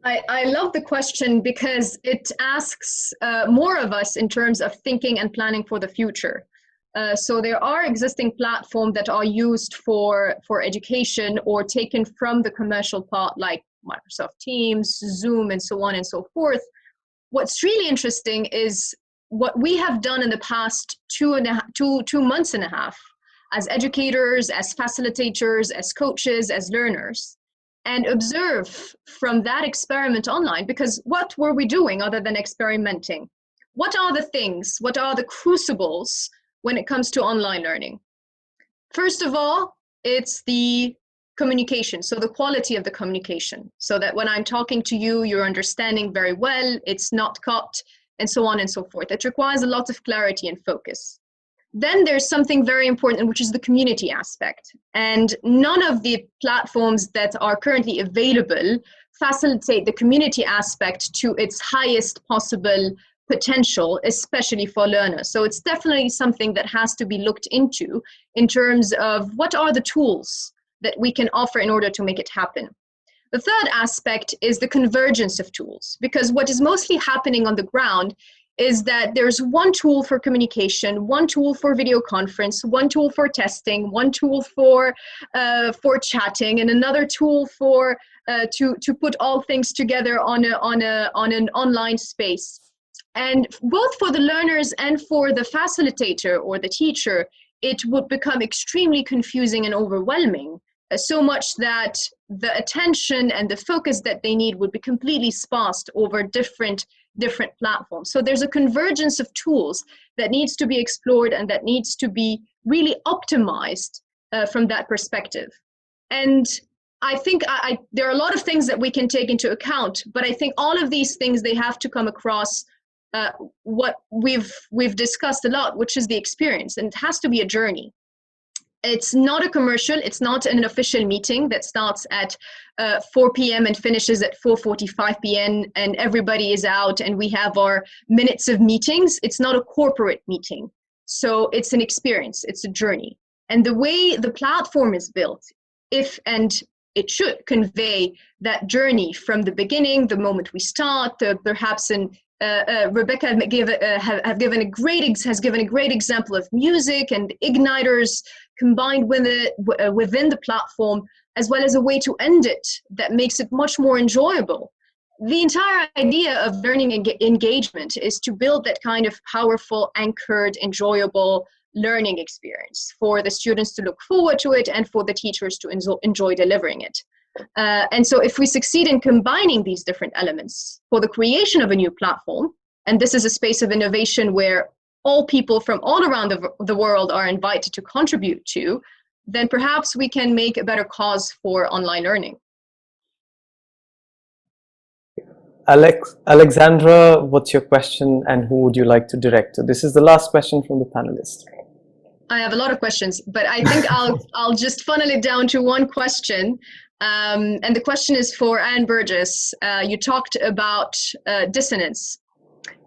I love the question because it asks more of us in terms of thinking and planning for the future. So there are existing platforms that are used for education or taken from the commercial part, like Microsoft Teams, Zoom, and so on and so forth. What's really interesting is what we have done in the past 2 months and a half as educators, as facilitators, as coaches, as learners, and observe from that experiment online, because what were we doing other than experimenting? What are the things, what are the crucibles when it comes to online learning? First of all, it's the communication, so the quality of the communication, so that when I'm talking to you, you're understanding very well, it's not cut, and so on and so forth. It requires a lot of clarity and focus. Then there's something very important, which is the community aspect. And none of the platforms that are currently available facilitate the community aspect to its highest possible potential, especially for learners. So it's definitely something that has to be looked into in terms of what are the tools that we can offer in order to make it happen. The third aspect is the convergence of tools, because what is mostly happening on the ground is that there's one tool for communication, one tool for video conference, one tool for testing, one tool for chatting, and another tool for to put all things together on an online space. And both for the learners and for the facilitator or the teacher, it would become extremely confusing and overwhelming, so much that the attention and the focus that they need would be completely sparsed over different platforms. So there's a convergence of tools that needs to be explored and that needs to be really optimized from that perspective. And I think there are a lot of things that we can take into account, but I think all of these things, they have to come across what we've discussed a lot, which is the experience, and it has to be a journey. It's not a commercial, it's not an official meeting that starts at 4 p.m. and finishes at 4:45 p.m. and everybody is out and we have our minutes of meetings. It's not a corporate meeting. So it's an experience, it's a journey. And the way the platform is built, it should convey that journey from the beginning, the moment we start, perhaps an Rebecca has given a great example of music and igniters combined with it within the platform, as well as a way to end it that makes it much more enjoyable. The entire idea of learning engagement is to build that kind of powerful, anchored, enjoyable learning experience for the students to look forward to it and for the teachers to enjoy delivering it. And so if we succeed in combining these different elements for the creation of a new platform, and this is a space of innovation where all people from all around the world are invited to contribute to, then perhaps we can make a better cause for online learning. Alexandra, what's your question and who would you like to direct to? This is the last question from the panelists. I have a lot of questions, but I think I'll just funnel it down to one question. And the question is for Anne Burgess. You talked about dissonance.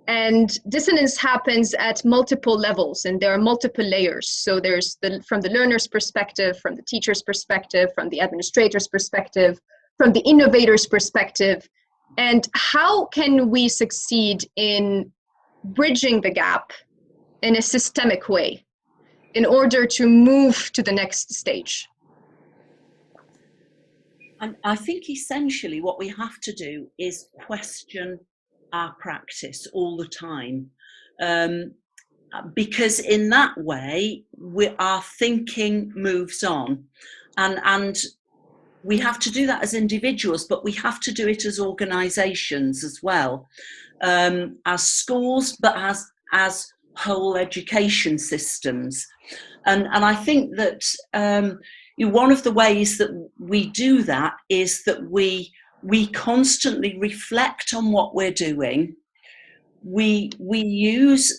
And dissonance happens at multiple levels, and there are multiple layers. So there's from the learner's perspective, from the teacher's perspective, from the administrator's perspective, from the innovator's perspective. And how can we succeed in bridging the gap in a systemic way in order to move to the next stage? And I think essentially what we have to do is question our practice all the time, because in that way our thinking moves on, and we have to do that as individuals, but we have to do it as organisations as well, as schools, but as whole education systems. And I think that one of the ways that we do that is that we constantly reflect on what we're doing. We use,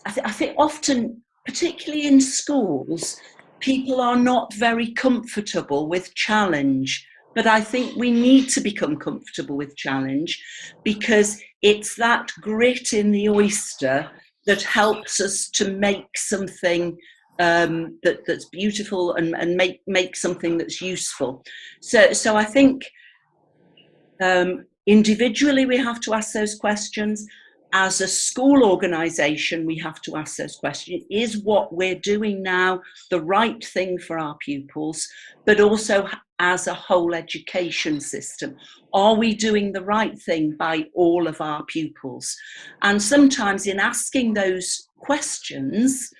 I think often, particularly in schools, people are not very comfortable with challenge, but I think we need to become comfortable with challenge, because it's that grit in the oyster that helps us to make something that's beautiful and make something that's useful. So I think individually we have to ask those questions. As a school organisation, we have to ask those questions. Is what we're doing now the right thing for our pupils? But also as a whole education system, are we doing the right thing by all of our pupils? And sometimes in asking those questions,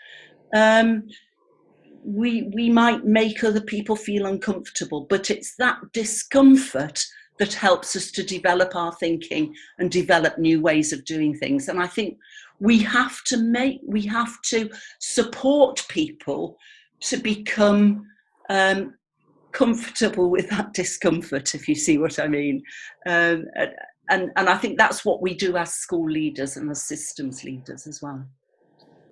we might make other people feel uncomfortable, but it's that discomfort that helps us to develop our thinking and develop new ways of doing things. And I think we have to support people to become comfortable with that discomfort, if you see what I mean. And I think that's what we do as school leaders and as systems leaders as well.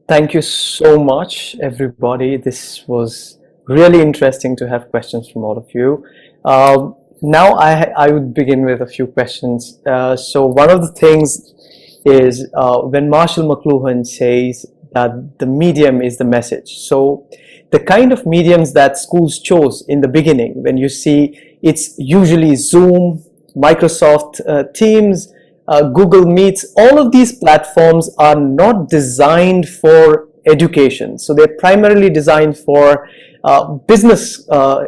Thank you so much, everybody. This was really interesting to have questions from all of you. Now I would begin with a few questions. So one of the things is when Marshall McLuhan says that the medium is the message. So the kind of mediums that schools chose in the beginning, when you see it's usually Zoom, Microsoft Teams, Google Meets, all of these platforms are not designed for education. So they're primarily designed for business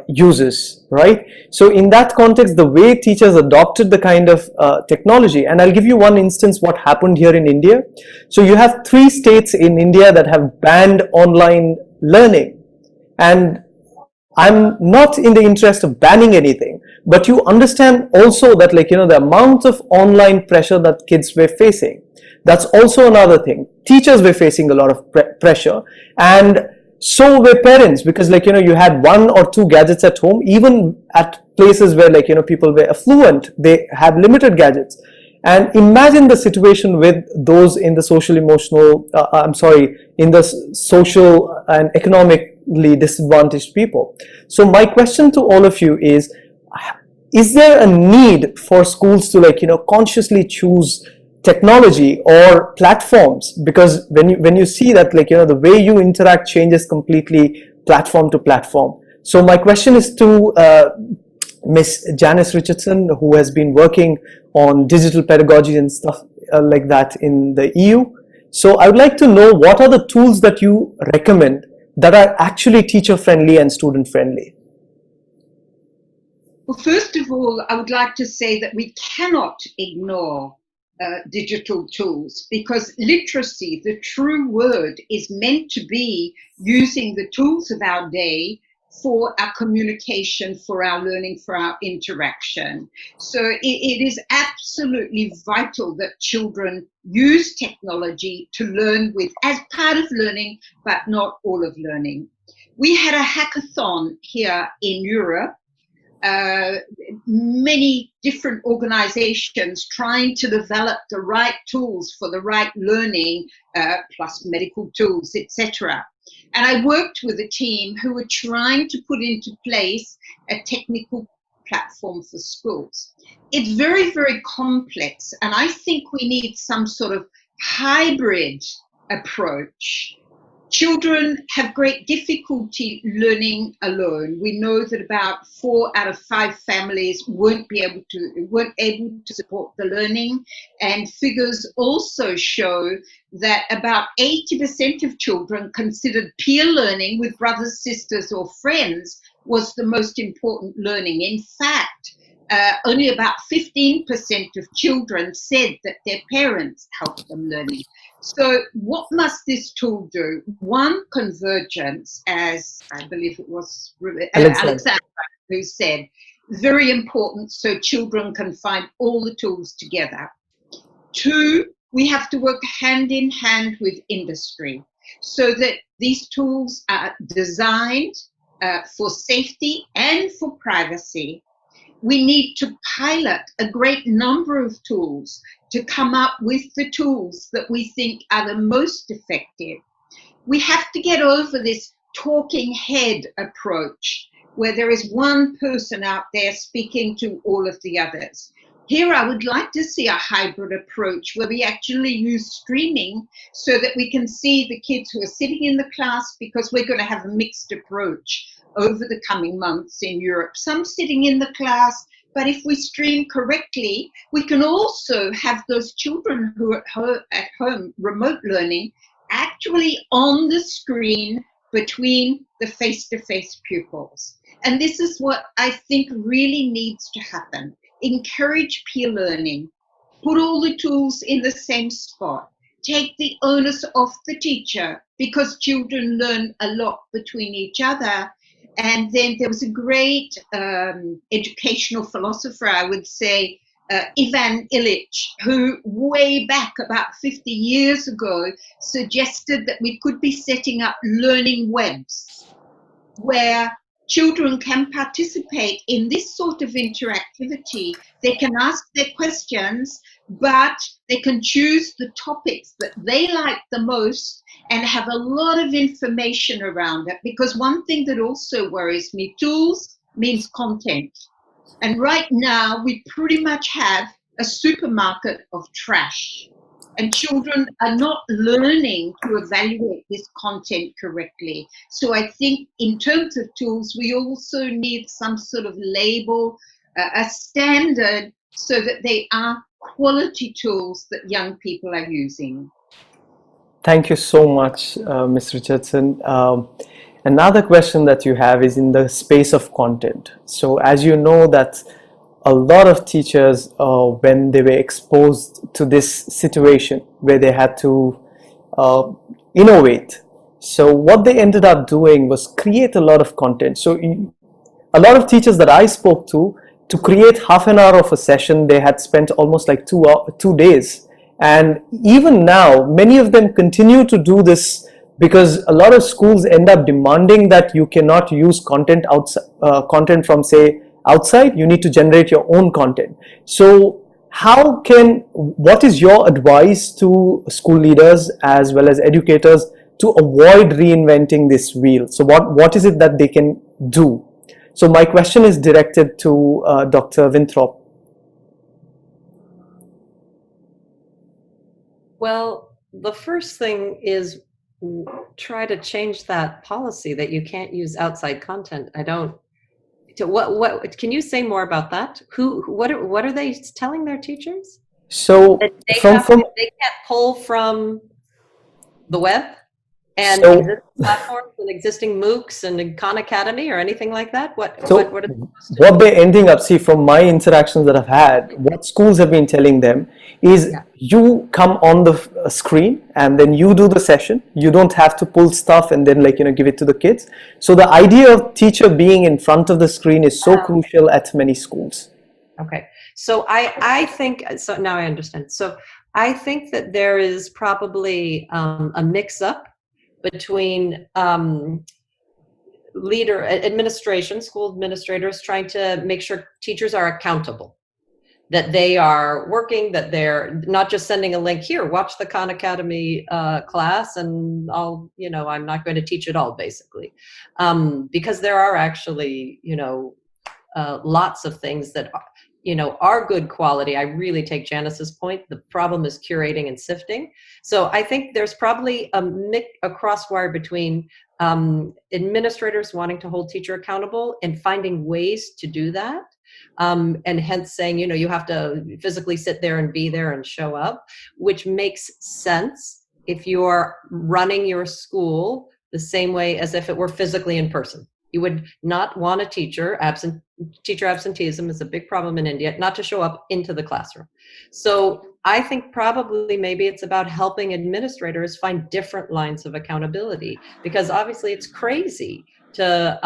users, right? So in that context, the way teachers adopted the kind of technology, and I'll give you one instance what happened here in India. So you have 3 states in India that have banned online learning, and I'm not in the interest of banning anything, but you understand also that, like, the amount of online pressure that kids were facing. That's also another thing. Teachers were facing a lot of pressure, and so were parents, because, like, you had 1 or 2 gadgets at home. Even at places where, like, people were affluent, they had limited gadgets. And imagine the situation with those in the social and economically disadvantaged people. So my question to all of you is there a need for schools to, like, consciously choose technology or platforms? Because when you see that, like, the way you interact changes completely platform to platform. So my question is to Miss Janice Richardson, who has been working on digital pedagogy and stuff like that in the EU. So I would like to know, what are the tools that you recommend that are actually teacher friendly and student friendly? Well, first of all, I would like to say that we cannot ignore digital tools, because literacy, the true word, is meant to be using the tools of our day for our communication, for our learning, for our interaction. So it is absolutely vital that children use technology to learn with, as part of learning, but not all of learning. We had a hackathon here in Europe. Many different organizations trying to develop the right tools for the right learning, plus medical tools, etc. And I worked with a team who were trying to put into place a technical platform for schools. It's very, very complex, and I think we need some sort of hybrid approach. Children have great difficulty learning alone. We know that about 4 out of 5 families weren't able to support the learning, and figures also show that about 80% of children considered peer learning with brothers, sisters, or friends was the most important learning. In fact, only about 15% of children said that their parents helped them learning. So what must this tool do? One, convergence, as I believe it was Alexandra who said, very important, so children can find all the tools together. 2, we have to work hand in hand with industry so that these tools are designed for safety and for privacy. We need to pilot a great number of tools to come up with the tools that we think are the most effective. We have to get over this talking head approach where there is one person out there speaking to all of the others. Here I would like to see a hybrid approach where we actually use streaming so that we can see the kids who are sitting in the class, because we're going to have a mixed approach over the coming months in Europe. Some sitting in the class, but if we stream correctly, we can also have those children who are at home remote learning actually on the screen between the face-to-face pupils. And this is what I think really needs to happen. Encourage peer learning, put all the tools in the same spot, take the onus off the teacher, because children learn a lot between each other. And then there was a great educational philosopher, I would say, Ivan Illich, who way back about 50 years ago suggested that we could be setting up learning webs where children can participate in this sort of interactivity. They can ask their questions, but they can choose the topics that they like the most and have a lot of information around it. Because one thing that also worries me, tools means content. And right now we pretty much have a supermarket of trash. And children are not learning to evaluate this content correctly. So I think in terms of tools, we also need some sort of label, a standard, so that they are quality tools that young people are using. Thank you so much, Ms. Richardson. Another question that you have is in the space of content. So as you know that a lot of teachers, when they were exposed to this situation where they had to innovate, so what they ended up doing was create a lot of content. So a lot of teachers that I spoke to create half an hour of a session, they had spent almost like 2 days. And even now, many of them continue to do this because a lot of schools end up demanding that you cannot use content content from, say, outside. You need to generate your own content. So what is your advice to school leaders as well as educators to avoid reinventing this wheel? So what is it that they can do? So my question is directed to Dr. Winthrop. Well, the first thing is try to change that policy that you can't use outside content. What can you say more about that? What are they telling their teachers? So And from they can't pull from the web and so existing platforms and existing MOOCs and Khan Academy or anything like that? What is So it supposed to what do? they're ending up, see, from my interactions that I've had, what schools have been telling them is Yeah. you come on the screen and then you do the session. You don't have to pull stuff and then give it to the kids. So the idea of teacher being in front of the screen is so crucial at many schools. Okay. So I think, so now I understand. So I think that there is probably a mix-up between school administrators trying to make sure teachers are accountable, that they are working, that they're not just sending a link here, watch the Khan Academy class and I'm not going to teach it all, basically. Because there are actually, lots of things that are good quality. I really take Janice's point. The problem is curating and sifting. So I think there's probably a crosswire between administrators wanting to hold teacher accountable and finding ways to do that. And hence saying, you have to physically sit there and be there and show up, which makes sense if you're running your school the same way as if it were physically in person. You would not want a teacher absenteeism is a big problem in India, not to show up into the classroom. So I think probably maybe it's about helping administrators find different lines of accountability, because obviously it's crazy to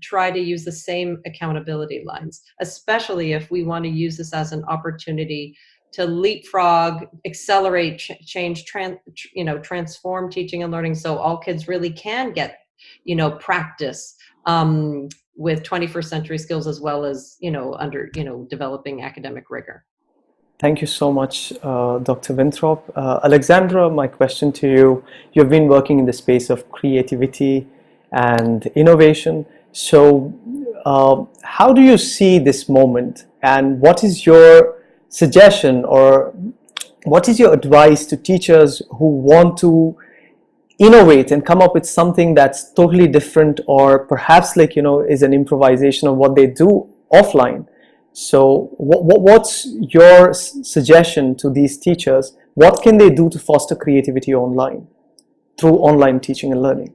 try to use the same accountability lines, especially if we want to use this as an opportunity to leapfrog, accelerate change, transform teaching and learning so all kids really can get practice with 21st century skills as well as under developing academic rigor. Thank you so much, Dr. Winthrop. Alexandra, my question to you, you've been working in the space of creativity and innovation. So how do you see this moment, and what is your suggestion or what is your advice to teachers who want to innovate and come up with something that's totally different, or perhaps is an improvisation of what they do offline? So what's your suggestion to these teachers? What can they do to foster creativity online through online teaching and learning?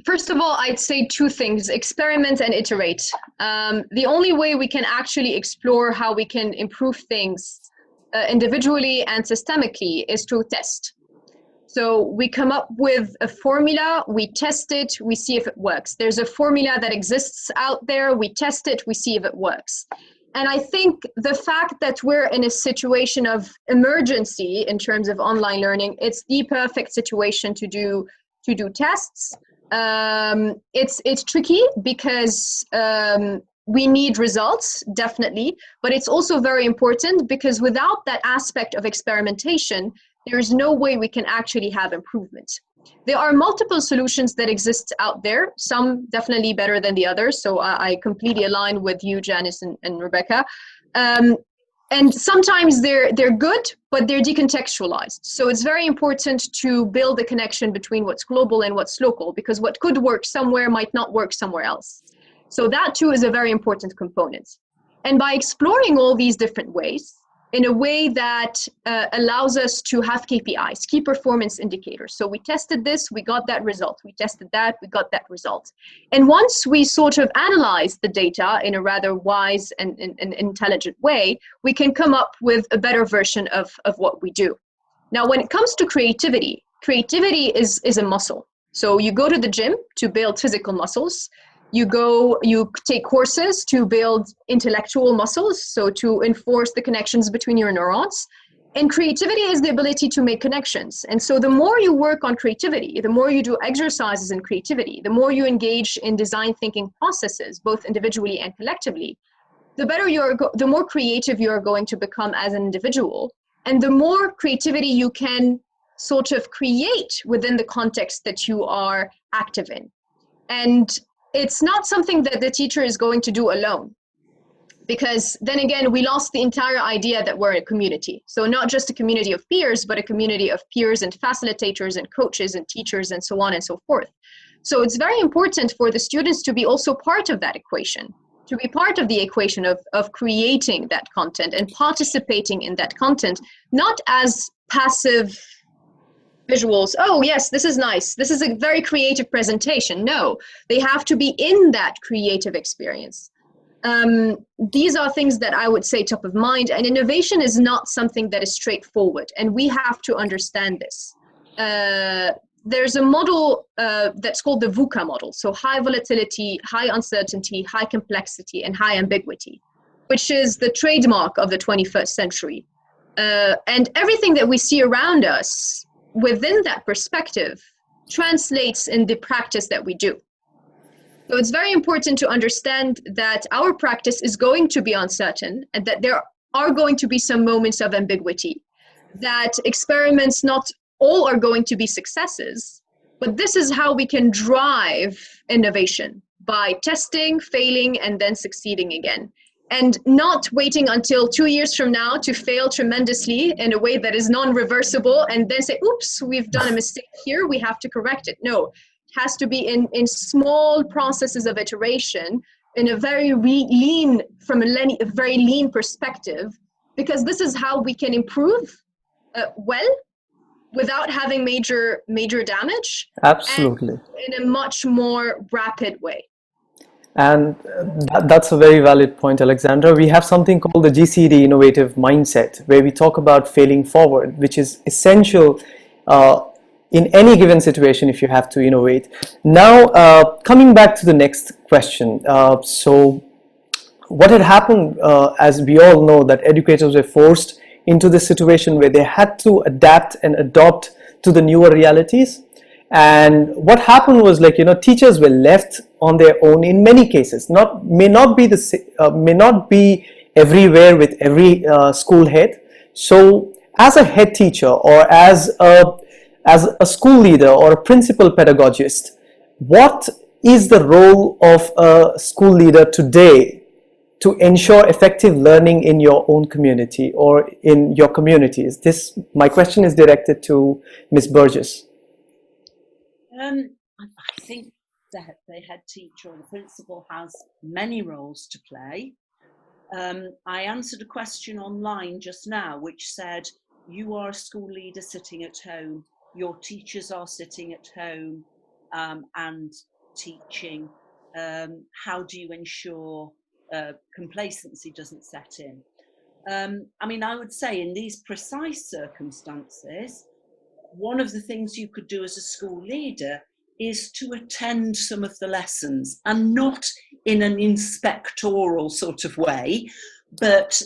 First of all, I'd say two things: experiment and iterate. The only way we can actually explore how we can improve things individually and systemically is to test. So we come up with a formula, we test it, we see if it works. There's a formula that exists out there, we test it, we see if it works. And I think the fact that we're in a situation of emergency in terms of online learning, it's the perfect situation to do tests. It's tricky because we need results, definitely, but it's also very important because without that aspect of experimentation, there is no way we can actually have improvement. There are multiple solutions that exist out there, some definitely better than the others. So I completely align with you, Janice and Rebecca. And sometimes they're good, but they're decontextualized. So it's very important to build a connection between what's global and what's local, because what could work somewhere might not work somewhere else. So that too is a very important component. And by exploring all these different ways, in a way that allows us to have KPIs, key performance indicators. So we tested this, we got that result. We tested that, we got that result. And once we sort of analyze the data in a rather wise and intelligent way, we can come up with a better version of what we do. Now, when it comes to creativity, creativity is a muscle. So you go to the gym to build physical muscles. You take courses to build intellectual muscles, so to enforce the connections between your neurons. And creativity is the ability to make connections. And so the more you work on creativity, the more you do exercises in creativity, the more you engage in design thinking processes, both individually and collectively, the more creative you are going to become as an individual. And the more creativity you can sort of create within the context that you are active in. And it's not something that the teacher is going to do alone, because then again, we lost the entire idea that we're a community. So not just a community of peers, but a community of peers and facilitators and coaches and teachers and so on and so forth. So it's very important for the students to be also part of that equation. to be part of the equation of creating that content and participating in that content, not as passive visuals. Oh yes, this is nice, this is a very creative presentation. No, they have to be in that creative experience. These are things that I would say top of mind, and innovation is not something that is straightforward, and we have to understand this. There's a model that's called the VUCA model, so high volatility, high uncertainty, high complexity, and high ambiguity, which is the trademark of the 21st century. And everything that we see around us within that perspective translates in the practice that we do. So it's very important to understand that our practice is going to be uncertain, and that there are going to be some moments of ambiguity, that experiments not all are going to be successes, but this is how we can drive innovation, by testing, failing, and then succeeding again. And not waiting until 2 years from now to fail tremendously in a way that is non-reversible and then say, oops, we've done a mistake here, we have to correct it. No, it has to be in small processes of iteration, in a very lean, from a very lean perspective, because this is how we can improve well, without having major damage. Absolutely. And in a much more rapid way. And that's a very valid point, Alexandra. We have something called the GCD innovative mindset, where we talk about failing forward, which is essential in any given situation if you have to innovate. Now, coming back to the next question. So what had happened, as we all know, that educators were forced into this situation where they had to adapt and adopt to the newer realities. And what happened was, like, teachers were left on their own in many cases. May not be everywhere with every school head. So as a head teacher, or as a school leader or a principal pedagogist, what is the role of a school leader today to ensure effective learning in your own community or in your communities? My question is directed to Ms. Burgess. I think that the head teacher or the principal has many roles to play. I answered a question online just now which said, you are a school leader sitting at home, your teachers are sitting at home and teaching. How do you ensure complacency doesn't set in? I mean, I would say in these precise circumstances, one of the things you could do as a school leader is to attend some of the lessons, and not in an inspectoral sort of way, but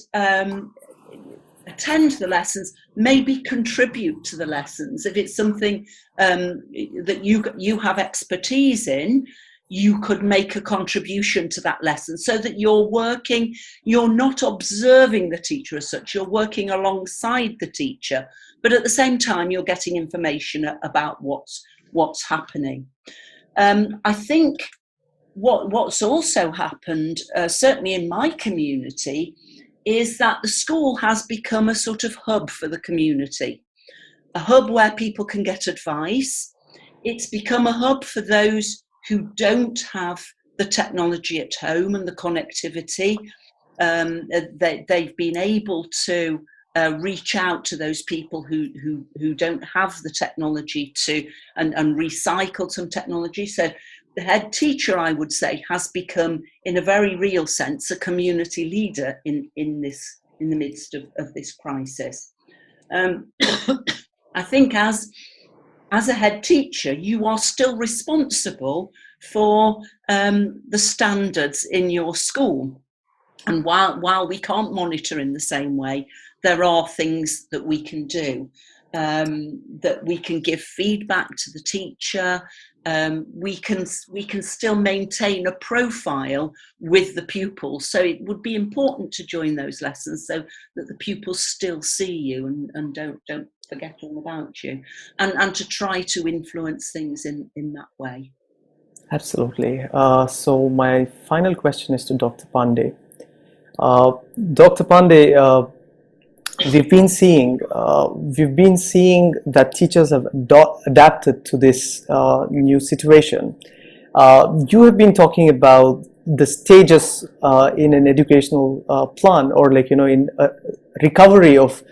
attend the lessons, maybe contribute to the lessons. If it's something that you have expertise in, you could make a contribution to that lesson, so that you're not observing the teacher as such, you're working alongside the teacher, but at the same time you're getting information about what's happening. I think what's also happened, certainly in my community, is that the school has become a sort of hub for the community, a hub where people can get advice. It's become a hub for those who don't have the technology at home and the connectivity. They've been able to reach out to those people who don't have the technology and recycle some technology. So the head teacher, I would say, has become, in a very real sense, a community leader in the midst of this crisis. I think as a head teacher, you are still responsible for the standards in your school. And while we can't monitor in the same way, there are things that we can do, that we can give feedback to the teacher. We can still maintain a profile with the pupils. So it would be important to join those lessons so that the pupils still see you and don't forget all about you, and to try to influence things in that way. Absolutely. So my final question is to Dr. Pandey. Dr. Pandey, we've been seeing that teachers have adapted to this new situation. You have been talking about the stages in an educational plan, or like, you know, in recovery of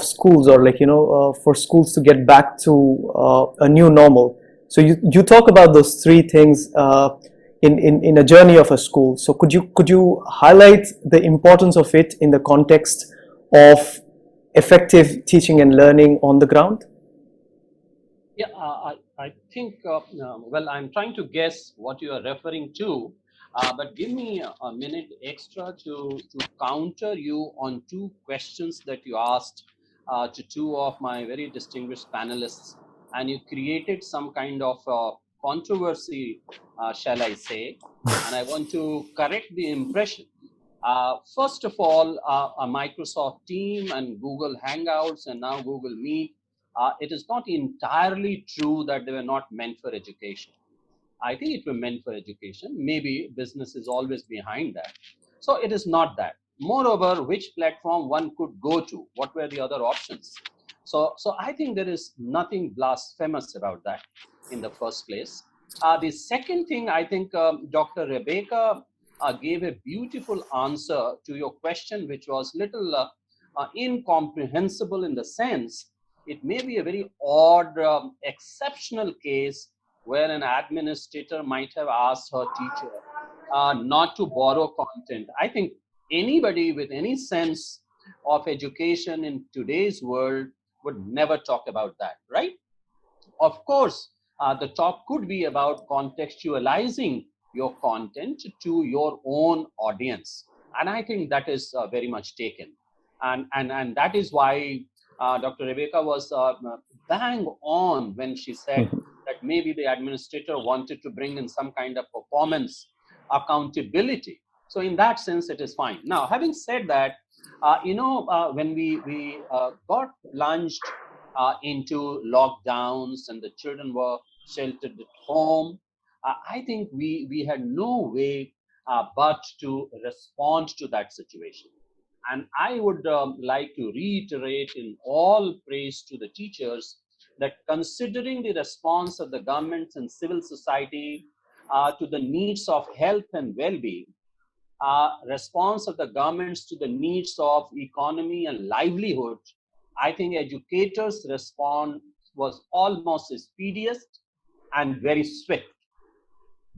schools, or like, you know, for schools to get back to a new normal. So you talk about those three things in a journey of a school. So could you highlight the importance of it in the context of effective teaching and learning on the ground? Yeah, I think, well, I'm trying to guess what you are referring to, but give me a minute extra to counter you on two questions that you asked to two of my very distinguished panelists, and you created some kind of controversy, shall I say, and I want to correct the impression. First of all, a Microsoft team and Google Hangouts and now Google Meet, it is not entirely true that they were not meant for education. I think it were meant for education. Maybe business is always behind that. So it is not that. Moreover, which platform one could go to? What were the other options? So I think there is nothing blasphemous about that in the first place. The second thing, I think Dr. Rebecca gave a beautiful answer to your question, which was little incomprehensible in the sense it may be a very odd, exceptional case where an administrator might have asked her teacher not to borrow content. I think anybody with any sense of education in today's world would never talk about that, right? Of course, the talk could be about contextualizing your content to your own audience. And I think that is very much taken. And that is why Dr. Rebecca was bang on when she said that maybe the administrator wanted to bring in some kind of performance accountability. So in that sense, it is fine. Now, having said that, when we got plunged into lockdowns and the children were sheltered at home, I think we had no way but to respond to that situation. And I would like to reiterate in all praise to the teachers that considering the response of the governments and civil society to the needs of health and well-being, response of the governments to the needs of economy and livelihood, I think educators' response was almost expeditious and very swift.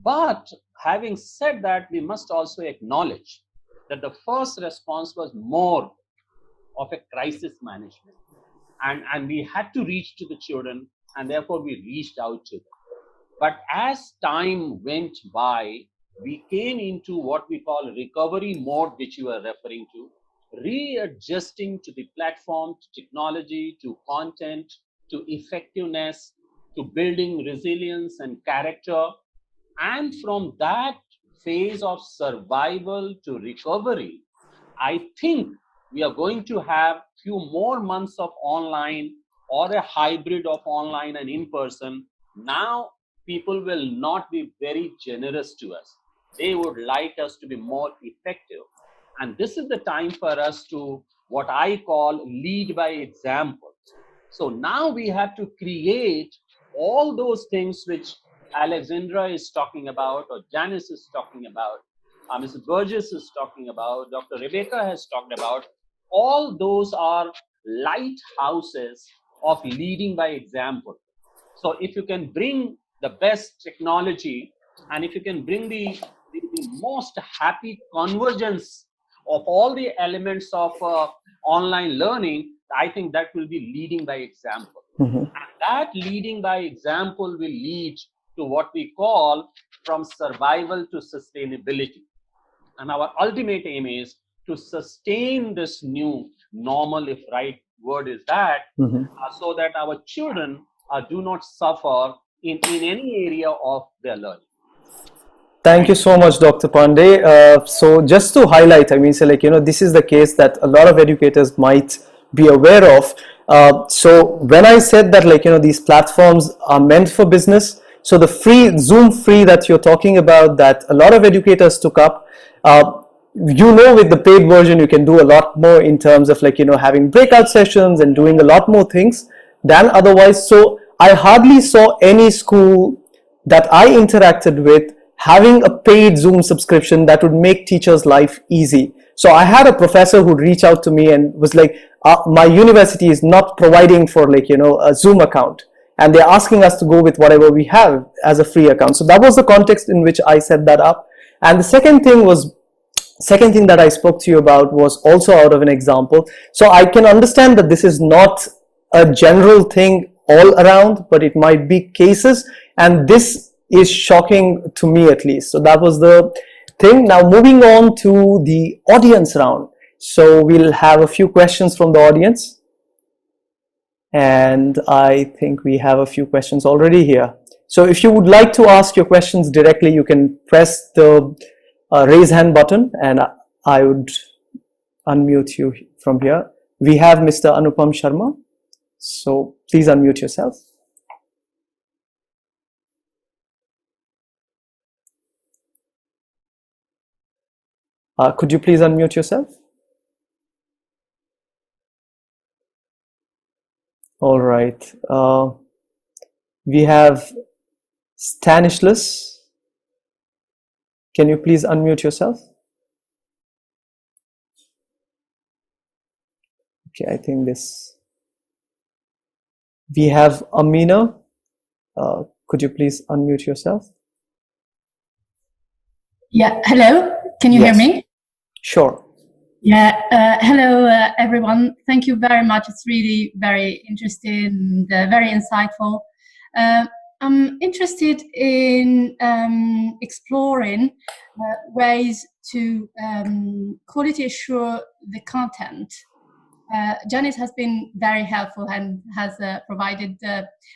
But having said that, we must also acknowledge that the first response was more of a crisis management. And we had to reach to the children, and therefore we reached out to them. But as time went by, we came into what we call recovery mode, which you are referring to, readjusting to the platform, to technology, to content, to effectiveness, to building resilience and character. And from that phase of survival to recovery, I think we are going to have few more months of online or a hybrid of online and in person. Now people will not be very generous to us. They would like us to be more effective. And this is the time for us to, what I call, lead by example. So now we have to create all those things which Alexandra is talking about, or Janice is talking about, Mrs. Burgess is talking about, Dr. Rebecca has talked about. All those are lighthouses of leading by example. So if you can bring the best technology, and if you can bring the most happy convergence of all the elements of online learning, I think that will be leading by example. And that leading by example will lead to what we call from survival to sustainability. And our ultimate aim is to sustain this new normal, if right word is that, so that our children do not suffer in any area of their learning. Thank you so much, Dr. Pandey. So just to highlight, I mean, so like, this is the case that a lot of educators might be aware of. So when I said that, like, these platforms are meant for business, so the free Zoom free that you're talking about, that a lot of educators took up, with the paid version, you can do a lot more in terms of, like, having breakout sessions and doing a lot more things than otherwise. So I hardly saw any school that I interacted with having a paid Zoom subscription that would make teachers' life easy. So I had a professor who'd reach out to me and was like, my university is not providing for a Zoom account, and they're asking us to go with whatever we have as a free account. So that was the context in which I set that up. And the second thing that I spoke to you about was also out of an example. So I can understand that this is not a general thing all around, but it might be cases, and this is shocking to me at least. So that was the thing. Now moving on to the audience round. So we'll have a few questions from the audience, and I think we have a few questions already here. So if you would like to ask your questions directly, you can press the raise hand button and I would unmute you from here. We have Mr. Anupam Sharma, so please unmute yourself. Could you please unmute yourself? All right. We have Stanislas. Can you please unmute yourself? Okay, I think this. We have Amina. Could you please unmute yourself? Yeah, hello. Can you hear me? Sure. Yeah, hello everyone. Thank you very much. It's really very interesting and very insightful. I'm interested in exploring ways to quality assure the content. Janice has been very helpful and has provided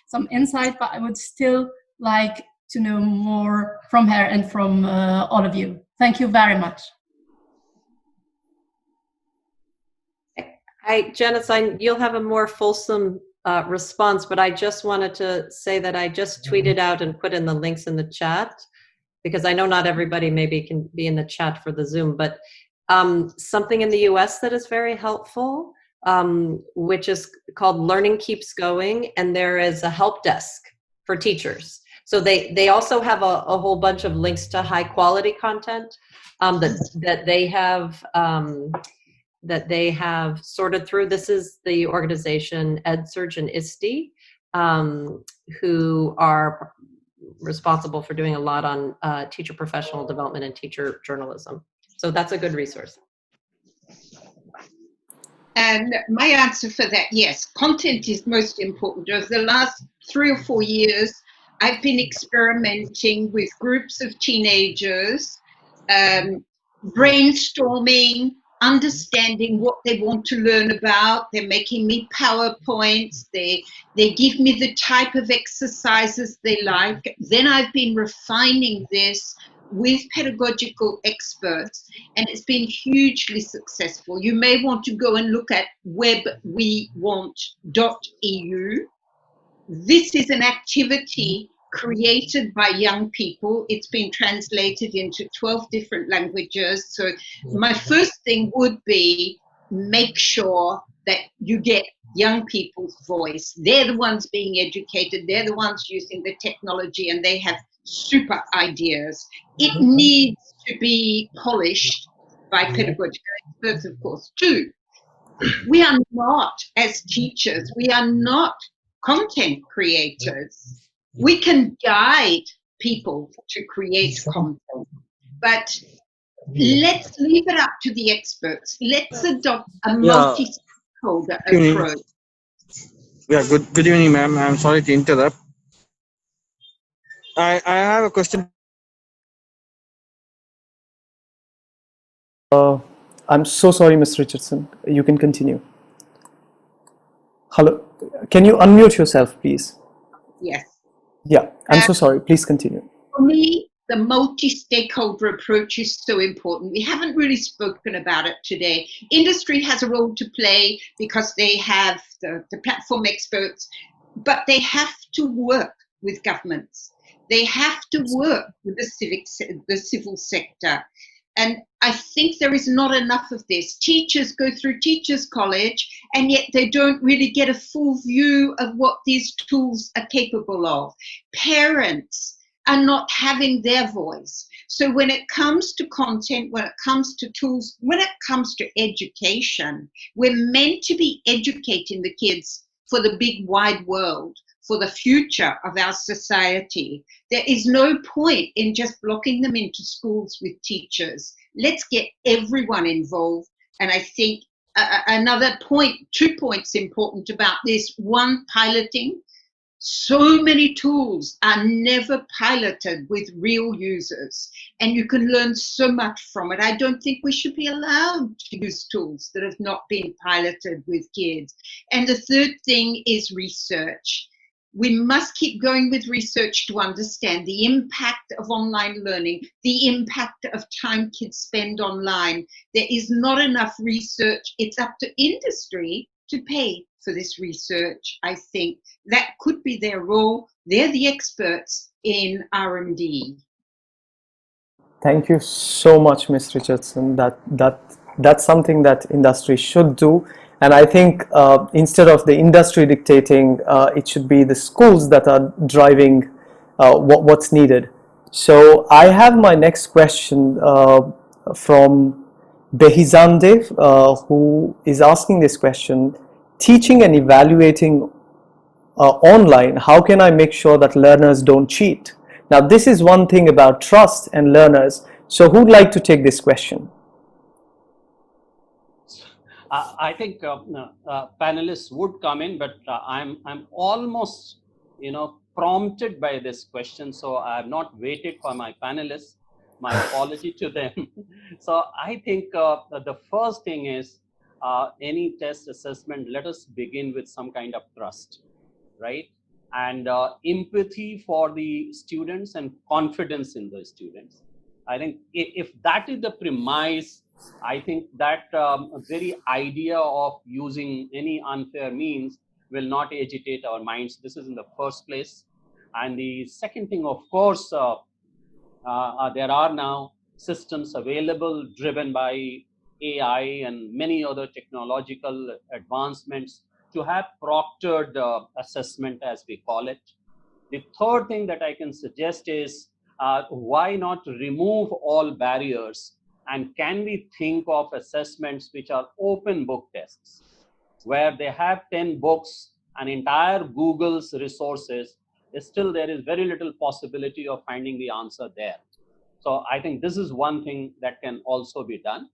some insight, but I would still like to know more from her and from all of you. Thank you very much. Janice, you'll have a more fulsome response, but I just wanted to say that I just tweeted out and put in the links in the chat, because I know not everybody maybe can be in the chat for the Zoom, but something in the US that is very helpful, which is called Learning Keeps Going, and there is a help desk for teachers. So they also have a whole bunch of links to high quality content that they have sorted through. This is the organization EdSurge and ISTE, who are responsible for doing a lot on teacher professional development and teacher journalism. So that's a good resource. And my answer for that, yes, content is most important. Over the last 3 or 4 years, I've been experimenting with groups of teenagers, brainstorming, understanding what they want to learn about. They're making me PowerPoints. They give me the type of exercises they like. Then I've been refining this with pedagogical experts, and it's been hugely successful. You may want to go and look at webwewant.eu. This is an activity created by young people. It's been translated into 12 different languages. So my first thing would be make sure that you get young people's voice. They're the ones being educated. They're the ones using the technology, and they have super ideas. It needs to be polished by pedagogical experts, of course, too. We are not, as teachers, we are not content creators. We can guide people to create content, but let's leave it up to the experts. Let's adopt a multi-stakeholder approach. Yeah, good evening, ma'am. I'm sorry to interrupt. I have a question. I'm so sorry, Ms. Richardson. You can continue. Hello, can you unmute yourself, please? Yes. Yeah, I'm so sorry. Please continue. For me, the multi-stakeholder approach is so important. We haven't really spoken about it today. Industry has a role to play because they have the platform experts, but they have to work with governments. They have to work with the civil sector. And I think there is not enough of this. Teachers go through teachers' college, and yet they don't really get a full view of what these tools are capable of. Parents are not having their voice. So when it comes to content, when it comes to tools, when it comes to education, we're meant to be educating the kids for the big wide world, for the future of our society. There is no point in just blocking them into schools with teachers. Let's get everyone involved. And I think another point, 2 points important about this. One, piloting. So many tools are never piloted with real users, and you can learn so much from it. I don't think we should be allowed to use tools that have not been piloted with kids. And the third thing is research. We must keep going with research to understand the impact of online learning, the impact of time kids spend online. There is not enough research. It's up to industry to pay for this research. I think that could be their role. They're the experts in R&D. Thank you so much, Ms. Richardson. That's something that industry should do. And I think instead of the industry dictating, it should be the schools that are driving what's needed. So I have my next question from Behizande, who is asking this question: teaching and evaluating online, how can I make sure that learners don't cheat? Now, this is one thing about trust and learners. So who'd like to take this question? I think panelists would come in, but I'm almost, prompted by this question. So I have not waited for my panelists. My apology to them. So I think the first thing is any test assessment, let us begin with some kind of trust, right? And empathy for the students and confidence in the students. I think if that is the premise, I think that very idea of using any unfair means will not agitate our minds. This is in the first place. And the second thing, of course, there are now systems available driven by AI and many other technological advancements to have proctored assessment, as we call it. The third thing that I can suggest is why not remove all barriers, and can we think of assessments which are open book tests, where they have 10 books and entire Google's resources, still there is very little possibility of finding the answer there. So I think this is one thing that can also be done.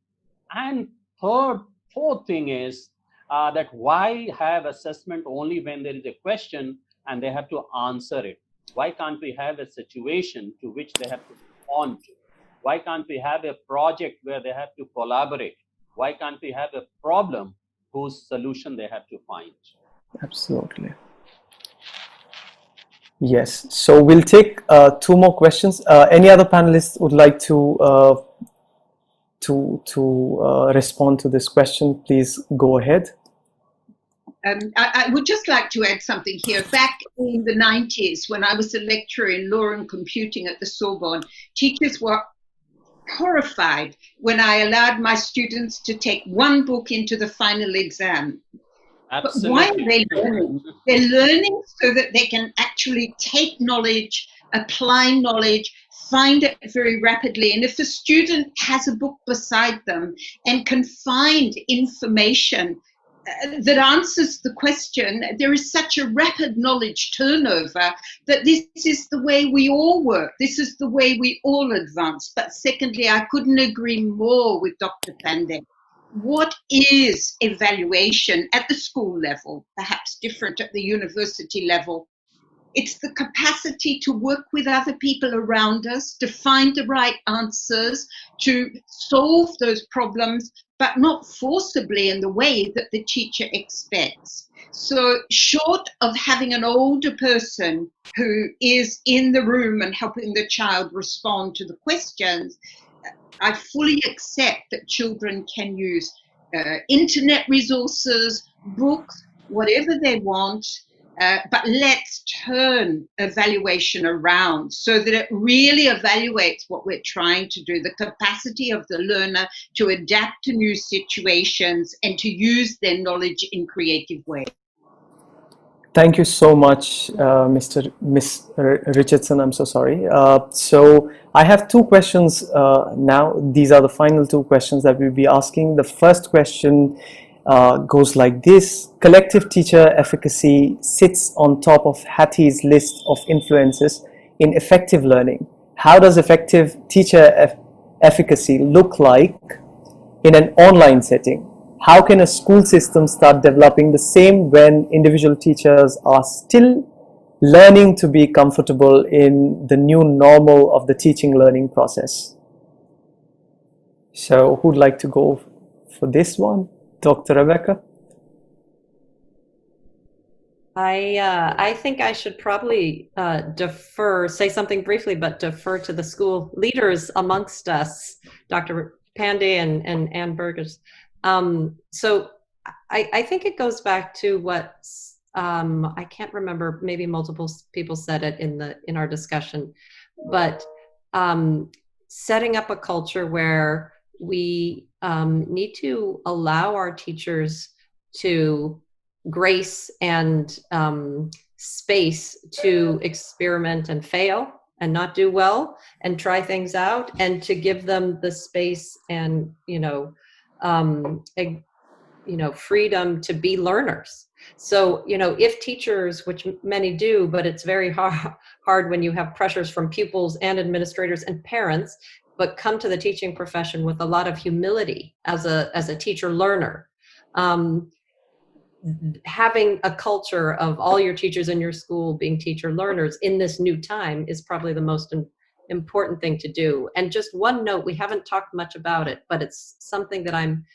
And fourth thing is that why have assessment only when there is a question and they have to answer it? Why can't we have a situation to which they have to respond to? Why can't we have a project where they have to collaborate? Why can't we have a problem whose solution they have to find? Absolutely. Yes. So we'll take 2 more questions. Any other panelists would like to respond to this question? Please go ahead. I would just like to add something here. Back in the 90s, when I was a lecturer in law and computing at the Sorbonne, teachers were horrified when I allowed my students to take one book into the final exam. Absolutely. But why are they learning? They're learning so that they can actually take knowledge, apply knowledge, find it very rapidly. And if a student has a book beside them and can find information that answers the question, there is such a rapid knowledge turnover that this is the way we all work. This is the way we all advance. But secondly, I couldn't agree more with Dr. Pandey. What is evaluation at the school level, perhaps different at the university level? It's the capacity to work with other people around us, to find the right answers, to solve those problems, but not forcibly in the way that the teacher expects. So short of having an older person who is in the room and helping the child respond to the questions, I fully accept that children can use internet resources, books, whatever they want, but let's turn evaluation around so that it really evaluates what we're trying to do, the capacity of the learner to adapt to new situations and to use their knowledge in creative ways. Thank you so much, Miss Richardson. I'm so sorry. So I have two questions now. These are the final two questions that we'll be asking. The first question goes like this: collective teacher efficacy sits on top of Hattie's list of influences in effective learning. How does effective teacher efficacy look like in an online setting? How can a school system start developing the same when individual teachers are still learning to be comfortable in the new normal of the teaching learning process? So who'd like to go for this one? Dr. Rebecca? I think I should probably say something briefly, but defer to the school leaders amongst us, Dr. Pandey and Ann Burgess. So I think it goes back to what I can't remember, maybe multiple people said it in our discussion, but setting up a culture where we need to allow our teachers to grace and space to experiment and fail and not do well and try things out, and to give them the space and freedom to be learners. So if teachers, which many do, but it's very hard when you have pressures from pupils and administrators and parents, but come to the teaching profession with a lot of humility as a teacher learner. Having a culture of all your teachers in your school being teacher learners in this new time is probably the most important thing to do. And just one note, we haven't talked much about it, but it's something that I'm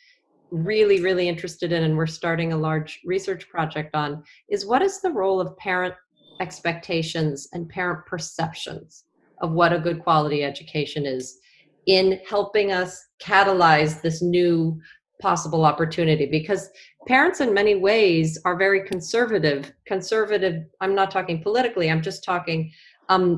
really, really interested in, and we're starting a large research project on, is what is the role of parent expectations and parent perceptions of what a good quality education is in helping us catalyze this new possible opportunity? Because parents in many ways are very conservative. I'm not talking politically, I'm just talking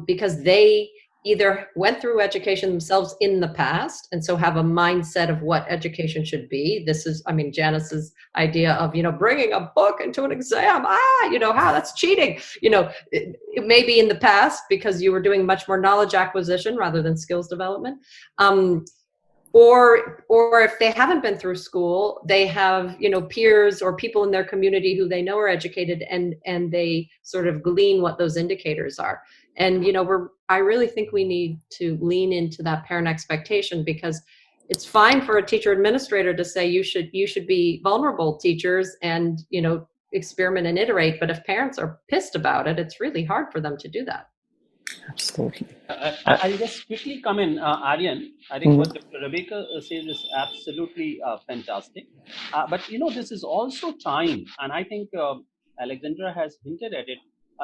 because they either went through education themselves in the past and so have a mindset of what education should be. This is, Janice's idea of, bringing a book into an exam, that's cheating. It may be in the past because you were doing much more knowledge acquisition rather than skills development. Or if they haven't been through school, they have, peers or people in their community who they know are educated, and they sort of glean what those indicators are. And, I really think we need to lean into that parent expectation, because it's fine for a teacher administrator to say you should be vulnerable, teachers, and, experiment and iterate. But if parents are pissed about it, it's really hard for them to do that. Absolutely. I'll just quickly come in, Aaryan. I think what Dr. Rebecca says is absolutely fantastic. But this is also time, and I think Alexandra has hinted at it.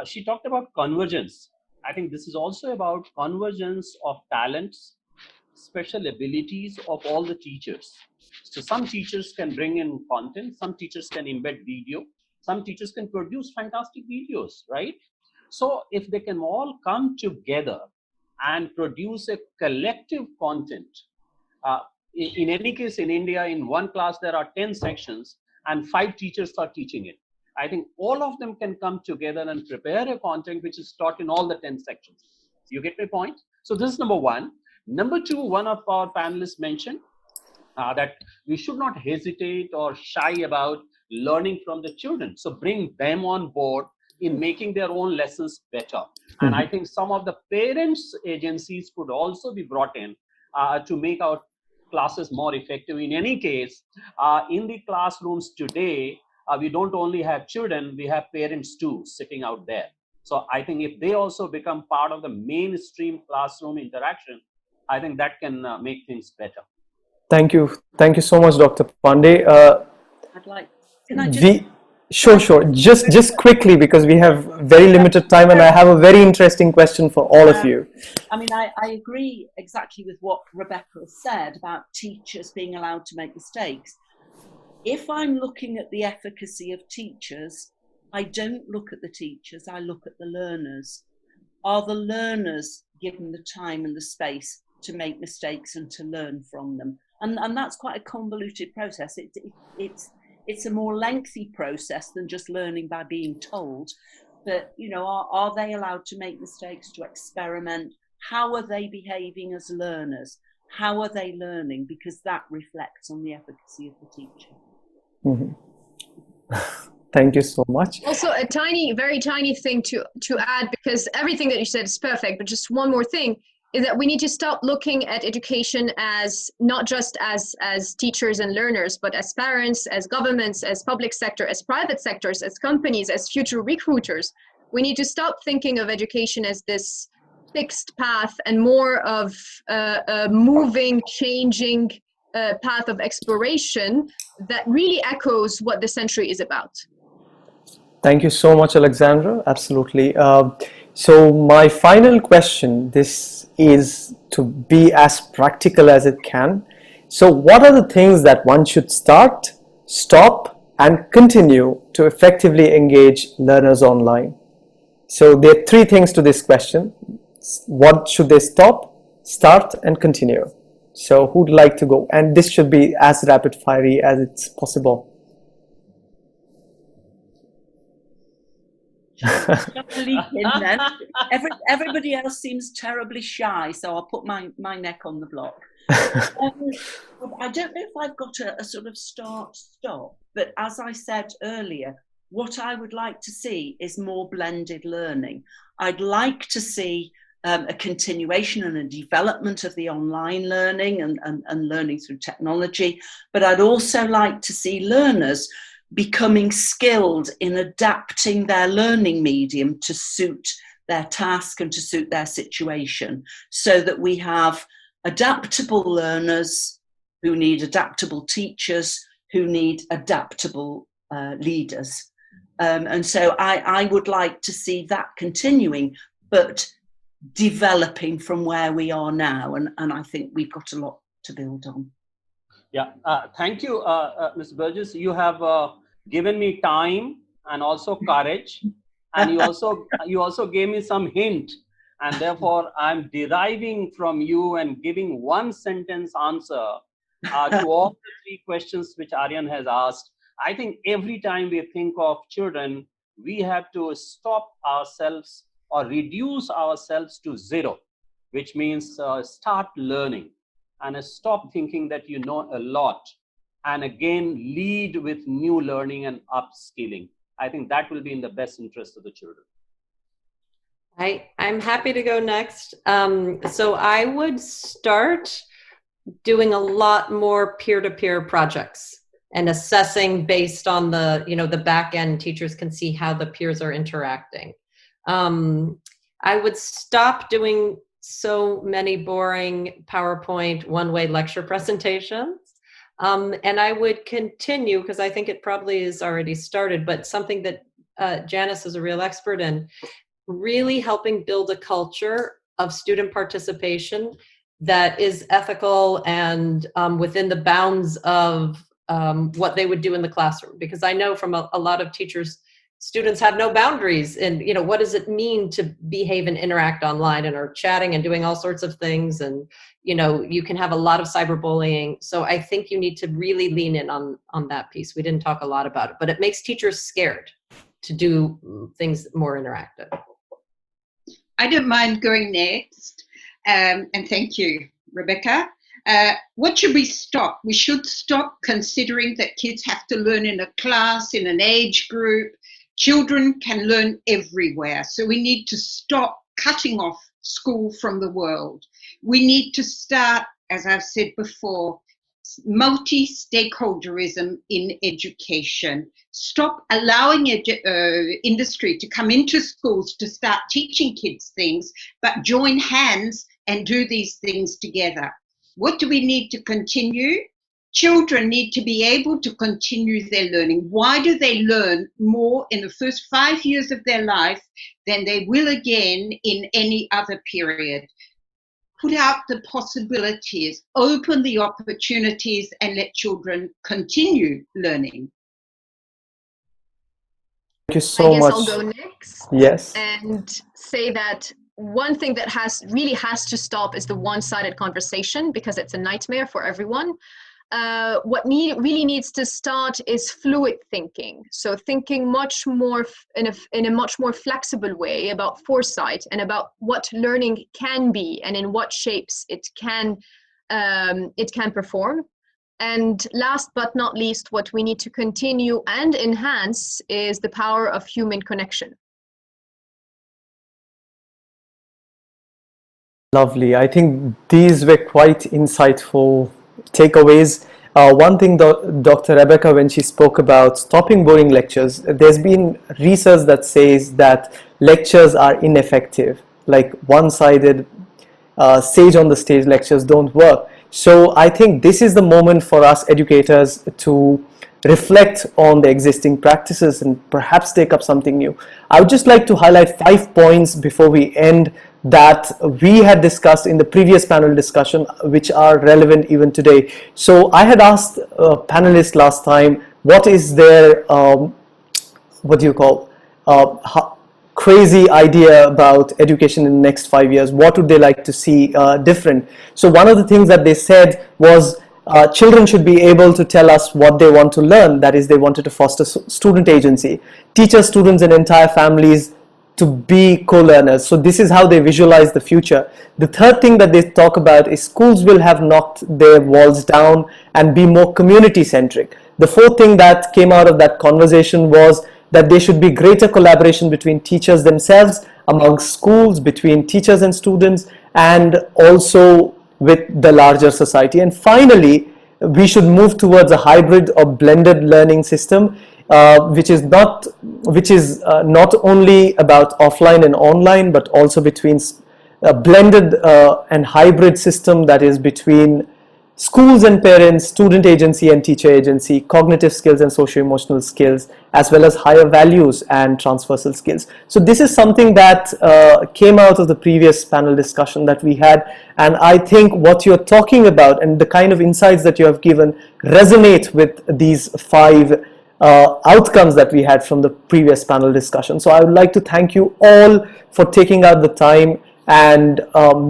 She talked about convergence. I think this is also about convergence of talents, special abilities of all the teachers. So some teachers can bring in content, some teachers can embed video, some teachers can produce fantastic videos, right? So if they can all come together and produce a collective content, in any case in India, in one class there are 10 sections and 5 teachers are teaching it. I think all of them can come together and prepare a content which is taught in all the 10 sections. You get my point? So this is number one. Number two, one of our panelists mentioned that we should not hesitate or shy about learning from the children. So bring them on board in making their own lessons better. And I think some of the parents' agencies could also be brought in to make our classes more effective. In any case, in the classrooms today, we don't only have children, we have parents too sitting out there. So I think if they also become part of the mainstream classroom interaction, I think that can make things better. Thank you so much, Dr. Pandey. Can I just... Sure. Just quickly, because we have very limited time, and I have a very interesting question for all of you. I agree exactly with what Rebecca said about teachers being allowed to make mistakes. If I'm looking at the efficacy of teachers, I don't look at the teachers, I look at the learners. Are the learners given the time and the space to make mistakes and to learn from them? And that's quite a convoluted process. it's a more lengthy process than just learning by being told. But, you know, are they allowed to make mistakes, to experiment? How are they behaving as learners? How are they learning? Because that reflects on the efficacy of the teacher. Mm-hmm. Thank you so much. Also, a tiny, very tiny thing to add, because everything that you said is perfect, but just one more thing is that we need to stop looking at education as not just as teachers and learners, but as parents, as governments, as public sector, as private sectors, as companies, as future recruiters. We need to stop thinking of education as this fixed path and more of a moving, changing path of exploration that really echoes what the century is about. Thank you so much, Alexandra. Absolutely. So my final question, this is to be as practical as it can. So what are the things that one should start, stop, and continue to effectively engage learners online? So there are three things to this question. What should they stop, start, and continue? So who'd like to go? And this should be as rapid fiery as it's possible. Everybody else seems terribly shy, so I'll put my neck on the block. I don't know if I've got a sort of start-stop, but as I said earlier, what I would like to see is more blended learning. I'd like to see a continuation and a development of the online learning and learning through technology, but I'd also like to see learners becoming skilled in adapting their learning medium to suit their task and to suit their situation, so that we have adaptable learners who need adaptable teachers, who need adaptable leaders. And so I would like to see that continuing, but developing from where we are now. And I think we've got a lot to build on. Yeah, thank you, Mr. Burgess. You have given me time and also courage, and you also gave me some hint, and therefore I'm deriving from you and giving one sentence answer to all the three questions which Aaryan has asked. I think every time we think of children, we have to stop ourselves or reduce ourselves to zero, which means start learning and stop thinking that you know a lot, and again lead with new learning and upskilling. I think that will be in the best interest of the children. I'm happy to go next. So I would start doing a lot more peer-to-peer projects and assessing based on the, the back end. Teachers can see how the peers are interacting. I would stop doing so many boring PowerPoint one-way lecture presentations. And I would continue, because I think it probably is already started, but something that Janice is a real expert in, really helping build a culture of student participation that is ethical and within the bounds of what they would do in the classroom. Because I know from a lot of teachers, students have no boundaries in, what does it mean to behave and interact online, and are chatting and doing all sorts of things. And, you can have a lot of cyberbullying. So I think you need to really lean in on that piece. We didn't talk a lot about it, but it makes teachers scared to do things more interactive. I don't mind going next. And thank you, Rebecca. What should we stop? We should stop considering that kids have to learn in a class, in an age group. Children can learn everywhere. So we need to stop cutting off school from the world. We need to start, as I've said before, multi-stakeholderism in education. Stop allowing industry to come into schools to start teaching kids things, but join hands and do these things together. What do we need to continue? Children need to be able to continue their learning. Why do they learn more in the first 5 years of their life than they will again in any other period? Put out the possibilities, open the opportunities, and let children continue learning. Thank you so much. I'll go next. Yes. And say that one thing that really has to stop is the one-sided conversation, because it's a nightmare for everyone. what really needs to start is fluid thinking. So thinking much more in a much more flexible way about foresight and about what learning can be and in what shapes it can perform. And last but not least, what we need to continue and enhance is the power of human connection. Lovely. I think these were quite insightful takeaways. One thing, Dr. Rebecca, when she spoke about stopping boring lectures, there's been research that says that lectures are ineffective, like one-sided sage on the stage lectures don't work. So I think this is the moment for us educators to reflect on the existing practices and perhaps take up something new. I would just like to highlight 5 points before we end that we had discussed in the previous panel discussion, which are relevant even today. So I had asked panelists last time, what is their, crazy idea about education in the next 5 years? What would they like to see different? So one of the things that they said was children should be able to tell us what they want to learn. That is, they wanted to foster student agency, teachers, students, and entire families to be co-learners. So this is how they visualize the future. The third thing that they talk about is schools will have knocked their walls down and be more community-centric. The fourth thing that came out of that conversation was that there should be greater collaboration between teachers themselves, amongst schools, between teachers and students, and also with the larger society. And finally, we should move towards a hybrid or blended learning system, which is not only about offline and online, but also between a blended and hybrid system that is between schools and parents, student agency and teacher agency, cognitive skills and socio-emotional skills, as well as higher values and transversal skills. So this is something that came out of the previous panel discussion that we had, and I think what you're talking about and the kind of insights that you have given resonate with these 5 outcomes that we had from the previous panel discussion. So I would like to thank you all for taking out the time and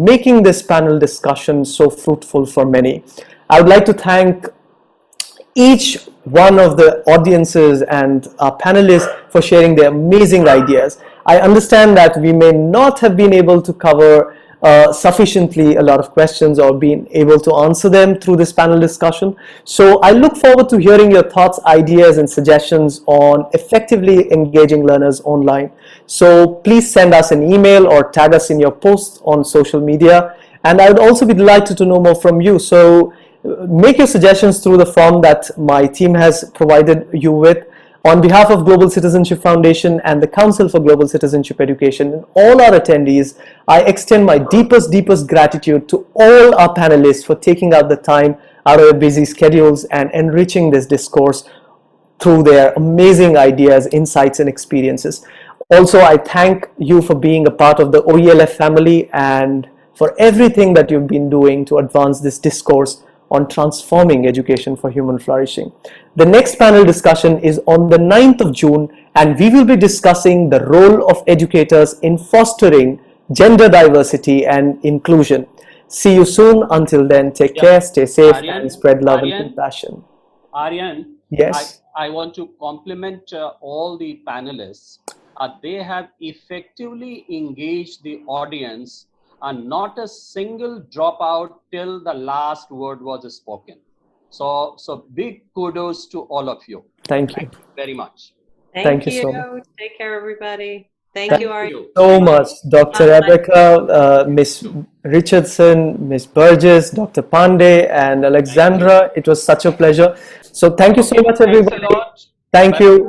making this panel discussion so fruitful for many. I would like to thank each one of the audiences and our panelists for sharing their amazing ideas. I understand that we may not have been able to cover sufficiently a lot of questions or been able to answer them through this panel discussion. So I look forward to hearing your thoughts, ideas, and suggestions on effectively engaging learners online. So please send us an email or tag us in your posts on social media. And I would also be delighted to know more from you. So make your suggestions through the form that my team has provided you with. On behalf of Global Citizenship Foundation and the Council for Global Citizenship Education and all our attendees, I extend my deepest gratitude to all our panelists for taking out the time out of their busy schedules and enriching this discourse through their amazing ideas, insights, and experiences. Also, I thank you for being a part of the OELF family and for everything that you've been doing to advance this discourse on transforming education for human flourishing. The next panel discussion is on the 9th of June, and we will be discussing the role of educators in fostering gender diversity and inclusion. See you soon. Until then, take care, stay safe, Aaryan, and spread love and compassion. Aaryan, yes, I want to compliment all the panelists. They have effectively engaged the audience and not a single dropout till the last word was spoken. So big kudos to all of you. Thank you very much. Thank you so much. Take care, everybody. Thank you, Aaryan. So much, Dr. Rebecca, Miss Richardson, Miss Burgess, Dr. Pandey, and Alexandra. It was such a pleasure. So thank you so much, everybody. Thank you.